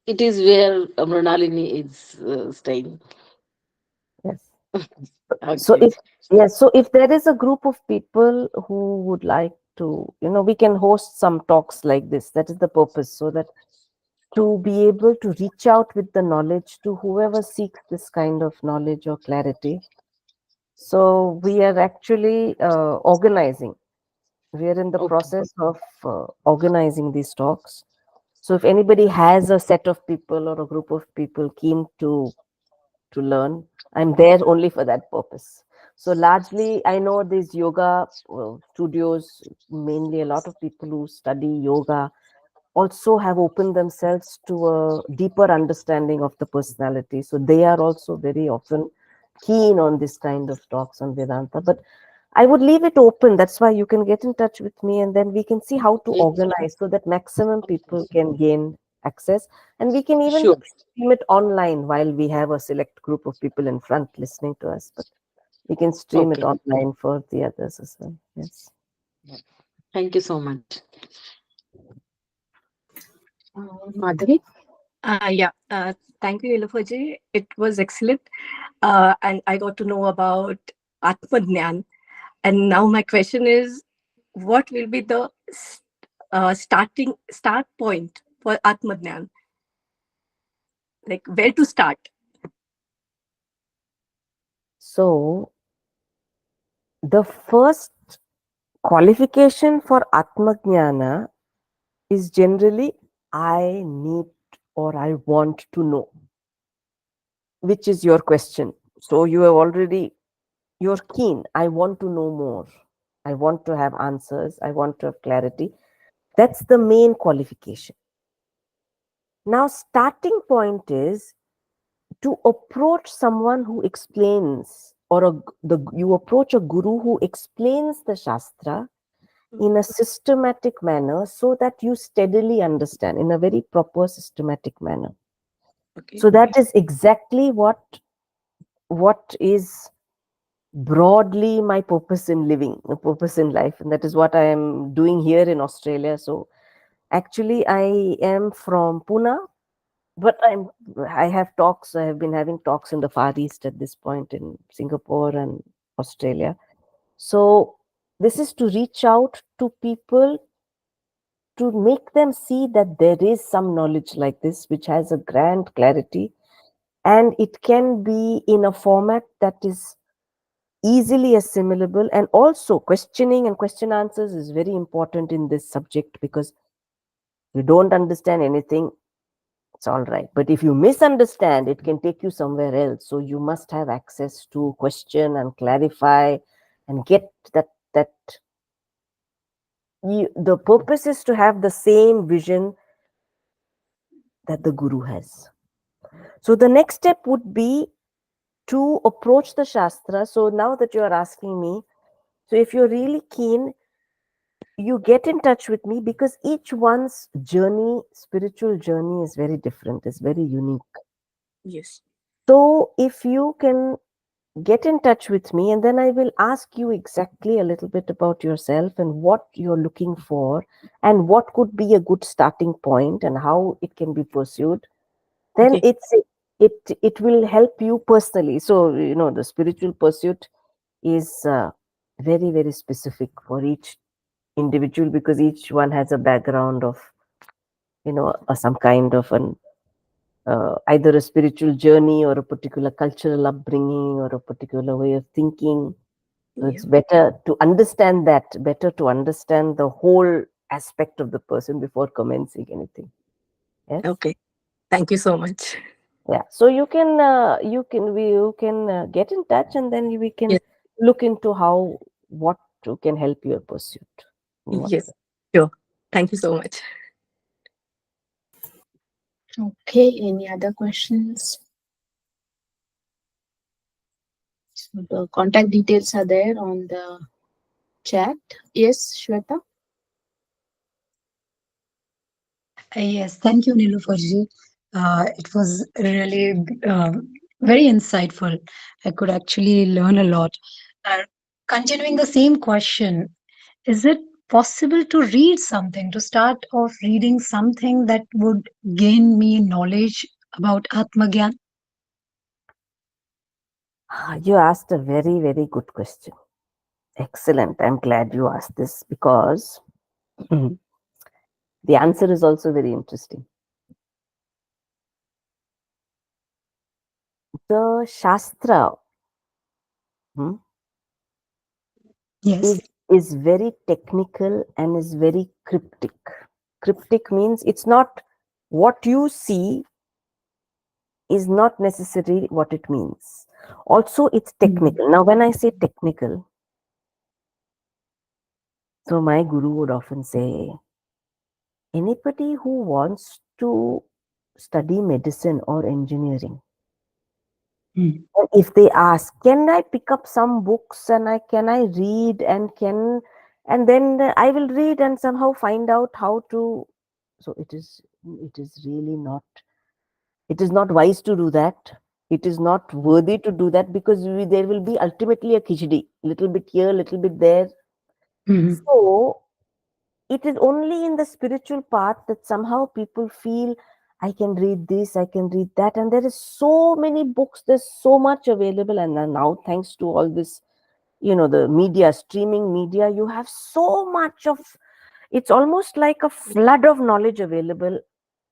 It is where Mrinalini is staying. Yes. So Okay. if yes, so if there is a group of people who would like to, we can host some talks like this. That is the purpose, so that to be able to reach out with the knowledge to whoever seeks this kind of knowledge or clarity. So we are actually organizing. We are in the Okay. process of organizing these talks. So if anybody has a set of people or a group of people keen to learn, I'm there only for that purpose. So largely, I know these yoga studios, mainly a lot of people who study yoga also have opened themselves to a deeper understanding of the personality. So they are also very often keen on this kind of talks on Vedanta. But I would leave it open. That's why you can get in touch with me, and then we can see how to Mm, organize so that maximum people can gain access. And we can even sure. stream it online while we have a select group of people in front listening to us. But we can stream it Okay. online for the others as well. Yes. Yeah. Thank you so much. Madhavi? Yeah, thank you, Nilooferji. It was excellent. And I got to know about Atmajnan. And now my question is, what will be the start point for Atmajnan? Like where to start? So The first qualification for Atmajnana is generally I need or I want to know, which is your question. So you have already, you're keen. I want to know more. I want to have answers. I want to have clarity. That's the main qualification. Now, starting point is to approach someone who explains, or you approach a guru who explains the Shastra in a systematic manner so that you steadily understand in a very proper systematic manner. Okay. So that is exactly what is broadly my purpose in living, the purpose in life, and that is what I am doing here in Australia. So actually I am from Pune, but I have talks, I have been having talks in the Far East at this point, in Singapore and Australia. So this is to reach out to people, to make them see that there is some knowledge like this which has a grand clarity, and it can be in a format that is easily assimilable. And also questioning and question answers is very important in this subject, because you don't understand anything, it's all right, but if you misunderstand, it can take you somewhere else. So you must have access to question and clarify and get that the purpose is to have the same vision that the guru has. So the next step would be to approach the Shastra. So now that you are asking me, so if you're really keen, you get in touch with me, because each one's journey, spiritual journey, is very different, is very unique. Yes. So if you can get in touch with me, and then I will ask you exactly a little bit about yourself and what you're looking for, and what could be a good starting point and how it can be pursued. Then Okay. it will help you personally. So the spiritual pursuit is very, very specific for each individual, because each one has a background of some kind of an either a spiritual journey, or a particular cultural upbringing, or a particular way of thinking. So Yeah. it's better to understand the whole aspect of the person before commencing anything. Yes. Okay. Thank you so much. Yeah. So you can get in touch, and then we can Yes. look into what can help your pursuit. in what Yes. way. Sure. Thank you so much. Okay, any other questions? So the contact details are there on the chat. Yes, Shweta? Yes, thank you, Nilooferji. It was really very insightful. I could actually learn a lot. Uh, Continuing the same question, is it possible to read something, to start off reading something that would gain me knowledge about Atmagyan? You asked a very, very good question. Excellent. I'm glad you asked this, because the answer is also very interesting. The Shastra hmm, Yes. is very technical and is very cryptic. Cryptic means it's not what you see is not necessarily what it means. Also, it's technical. Now, when I say technical, so my guru would often say, anybody who wants to study medicine or engineering, Mm. and if they ask, can I pick up some books and can I read, and then I will read and somehow find out how to. So it is really not. It is not wise to do that. It is not worthy to do that, because there will be ultimately a khichdi, little bit here, little bit there. Mhm. So it is only in the spiritual path that somehow people feel, I can read this, I can read that, and there is so many books, there's so much available. And then now, thanks to all this, the media, streaming media, you have so much of, it's almost like a flood of knowledge available,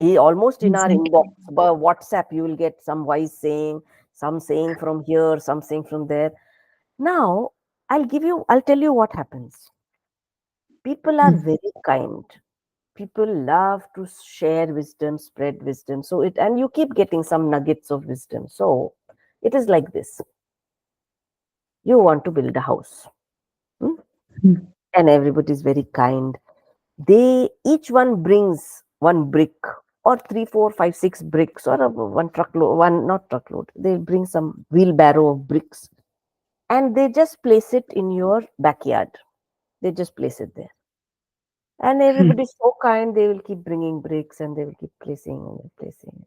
almost in our inbox. Exactly. By WhatsApp, you will get some wise saying, some saying from here, some saying from there. Now, I'll tell you what happens. People are Hmm. very kind. People love to share wisdom, spread wisdom. So and you keep getting some nuggets of wisdom. So it is like this. You want to build a house. Hmm? Hmm. And everybody is very kind. They each one brings one brick or three, four, five, six bricks or one truckload, one not truckload. They bring some wheelbarrow of bricks and they just place it in your backyard. They just place it there. And Hmm. everybody is so kind, they will keep bringing bricks and they will keep placing and placing.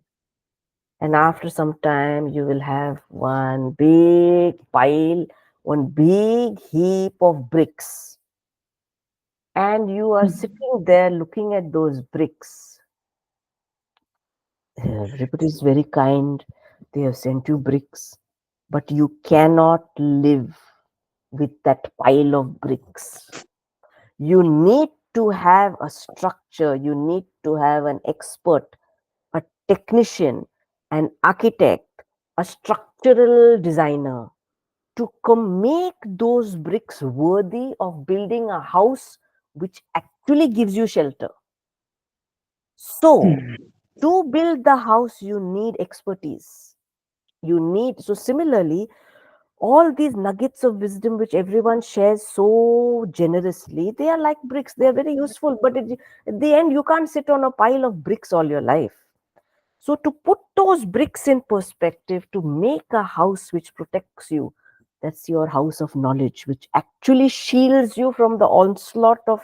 And after some time, you will have one big pile, one big heap of bricks. And you are sitting there looking at those bricks. Everybody is very kind. They have sent you bricks, but you cannot live with that pile of bricks. You need to have a structure, you need to have an expert, a technician, an architect, a structural designer to make those bricks worthy of building a house which actually gives you shelter. So, Hmm. to build the house, you need expertise. So similarly, all these nuggets of wisdom which everyone shares so generously, they are like bricks. They are very useful, but at the end, you can't sit on a pile of bricks all your life. So, to put those bricks in perspective, to make a house which protects you, that's your house of knowledge, which actually shields you from the onslaught of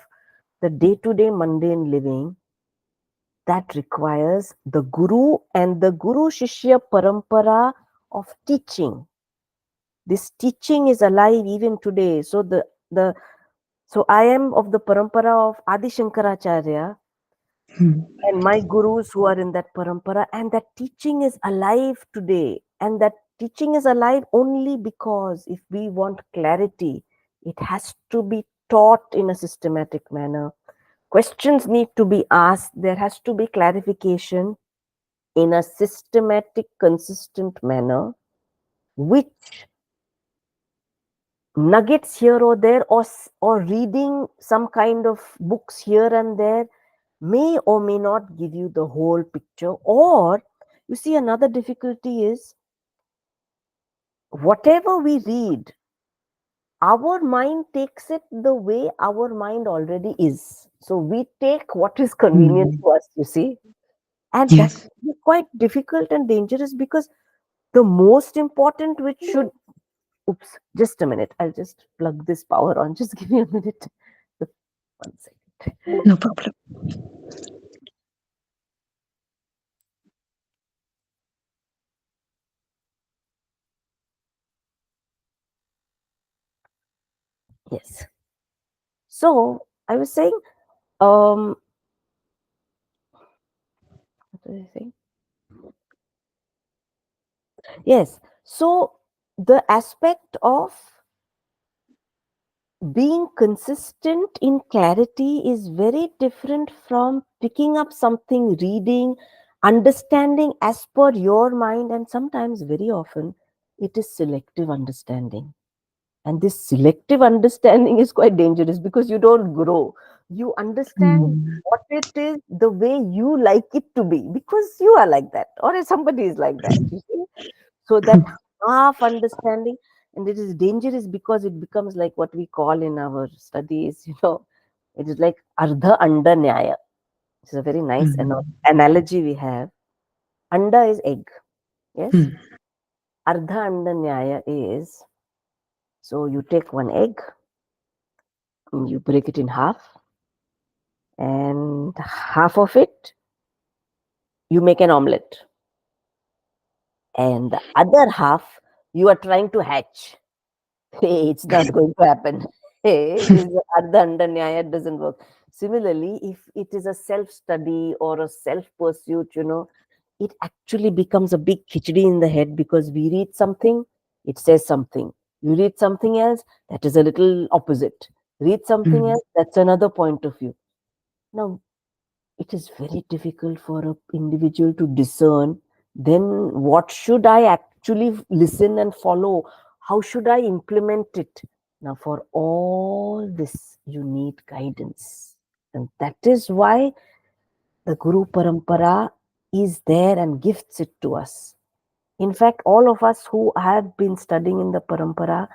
the day to day mundane living, that requires the guru and the guru shishya parampara of teaching. This teaching is alive even today. So I am of the parampara of Adi Shankaracharya, Hmm. and my gurus who are in that parampara, and that teaching is alive today. And that teaching is alive only because if we want clarity, it has to be taught in a systematic manner. Questions need to be asked. There has to be clarification in a systematic, consistent manner, which nuggets here or there, or reading some kind of books here and there may or may not give you the whole picture. Or you see, another difficulty is whatever we read, our mind takes it the way our mind already is. So we take what is convenient Hmm. to us, you see, and that Yes. is quite difficult and dangerous, because the most important which should, oops, just a minute, I'll just plug this power on, just give me a minute. One second. No problem. Yes. So I was saying, um, what was I saying? Yes. So the aspect of being consistent in clarity is very different from picking up something, reading, understanding as per your mind, and sometimes very often it is selective understanding. And this selective understanding is quite dangerous because you don't grow. You understand Hmm. what it is the way you like it to be because you are like that, or if somebody is like that. You see? So that half understanding, and it is dangerous because it becomes like what we call in our studies, it is like ardha anda nyaya. It's a very nice Hmm. analogy we have. Anda is egg, yes. Hmm. Ardha anda nyaya is, so you take one egg, you break it in half, and half of it you make an omelette, and the other half you are trying to hatch. Hey, it's not going to happen. Hey, this is ardha anda nyaya, it doesn't work. Similarly, if it is a self study or a self pursuit, it actually becomes a big khichdi in the head because we read something, it says something. You read something else, that is a little opposite. Read something Hmm. else, that's another point of view. Now, it is very difficult for an individual to discern then what should I actually listen and follow, how should I implement it, Now, for all this, you need guidance. And that is why the Guru Parampara is there and gifts it to us. In fact, all of us who have been studying in the Parampara,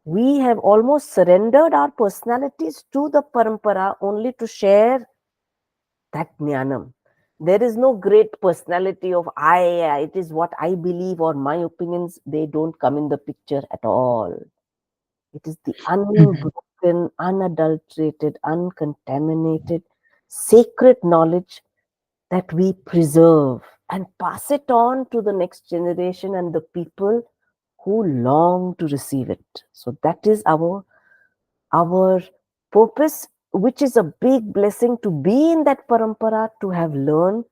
we have almost surrendered our personalities to the Parampara only to share that Jnanam. There is no great personality of it is what I believe or my opinions, they don't come in the picture at all. It is the unbroken, unadulterated, uncontaminated, sacred knowledge that we preserve and pass it on to the next generation and the people who long to receive it. So that is our purpose, which is a big blessing to be in that parampara, to have learned,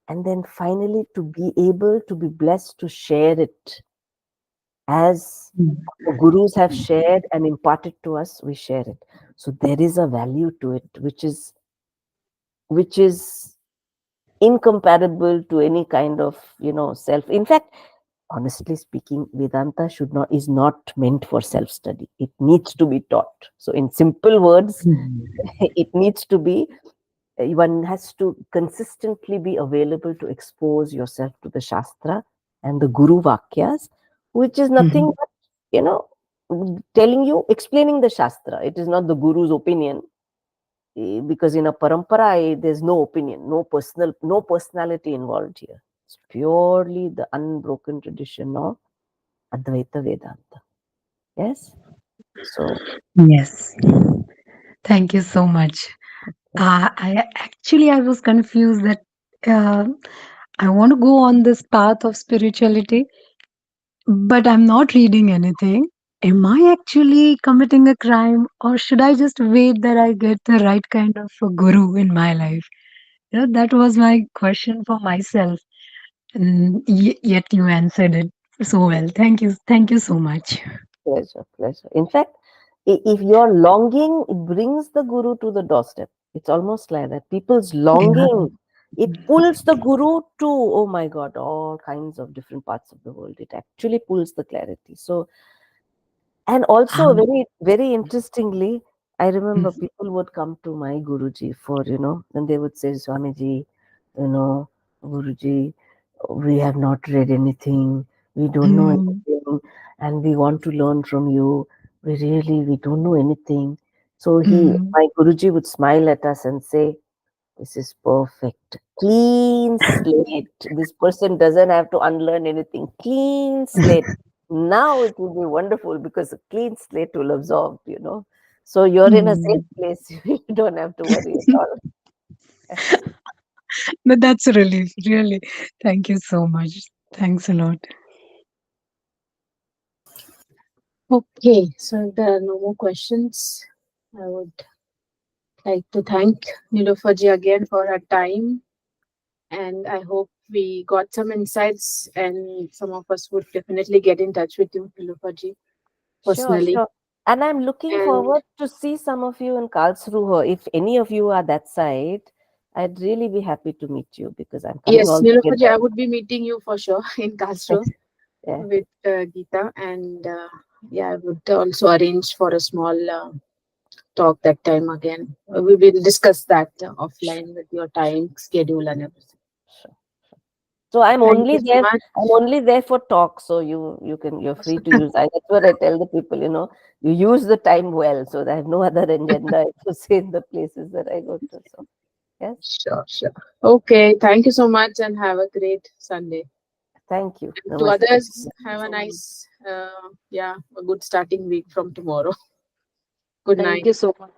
and then finally to be able to be blessed to share it as the gurus have shared and imparted to us. We share it. So there is a value to it, which is incomparable to any kind of self. In fact, honestly speaking, Vedanta is not meant for self study. It needs to be taught. So in simple words, it needs to be, one has to consistently be available to expose yourself to the Shastra and the Guru Vakyas, which is nothing but, telling you, explaining the Shastra. It is not the Guru's opinion, because in a parampara, there's no opinion, no personality involved here. It's purely the unbroken tradition of Advaita Vedanta. Yes? So, Yes. Thank you so much. I was confused that uh, I want to go on this path of spirituality, but I'm not reading anything. Am I actually committing a crime, or should I just wait that I get the right kind of a guru in my life? That was my question for myself. And yet you answered it so well. Thank you. Thank you so much. pleasure, pleasure. In fact, if you're longing, it brings the Guru to the doorstep. It's almost like that. People's Yeah. longing, it pulls the Guru to, oh my God, all kinds of different parts of the world. It actually pulls the clarity. So, and also Um, very, very interestingly, I remember people would come to my Guruji for, and they would say, Swamiji, you know, Guruji, we have not read anything, we don't know mm, anything, and we want to learn from you. We don't know anything. So mm, my Guruji would smile at us and say, this is perfect. Clean slate. This person doesn't have to unlearn anything. Clean slate. Now it will be wonderful because a clean slate will absorb. So you're in a safe mm. place. You don't have to worry at all. But that's a relief, really. Thank you so much. Thanks a lot. Okay, so if there are no more questions, I would like to thank Nilooferji again for her time, and I hope we got some insights, and some of us would definitely get in touch with you, Nilooferji, Sure, personally. sure. And I'm looking And forward to see some of you in Karlsruhe. If any of you are that side, I'd really be happy to meet you because I'm coming yes, all the way Nilooferji, I there. would be meeting you for sure in Karlsruhe Yeah. with Geeta, and yeah, I would also arrange for a small talk that time again. We will discuss that offline with your time schedule and everything. Sure. So I'm Thank only you so there. much. I'm only there for talk. So you're free to use. That's what I tell the people. You use the time well. So I have no other agenda to say in the places that I go to. So yes, Sure, sure. Okay, thank you so much and have a great Sunday. thank you. And to Namaste. others, have a nice, yeah, a good starting week from tomorrow. Good Thank night. you so much.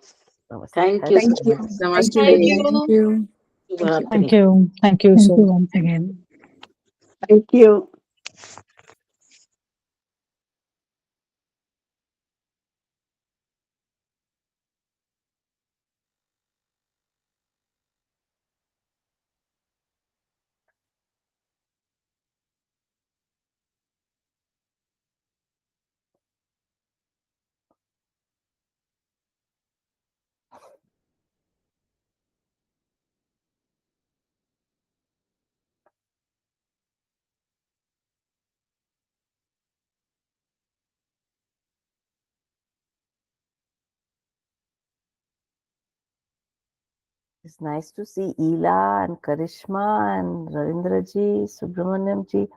Namaste. Thank you Hari so Thank Om. you. much. Thank you, Namaste. Thank everyone. you. Thank you. Thank you. Shivaratri. Thank you once again. Thank you. It's nice to see Ela and Karishma and Ravindraji, Subramanyamji.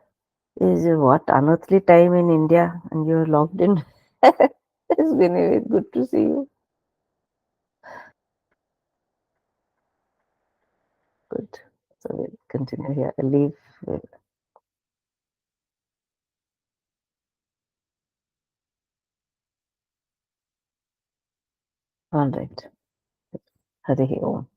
Is what unearthly time in India, and you're logged in. It's been good to see you. Good. So we'll continue here. I'll leave. All right. Harihi Om.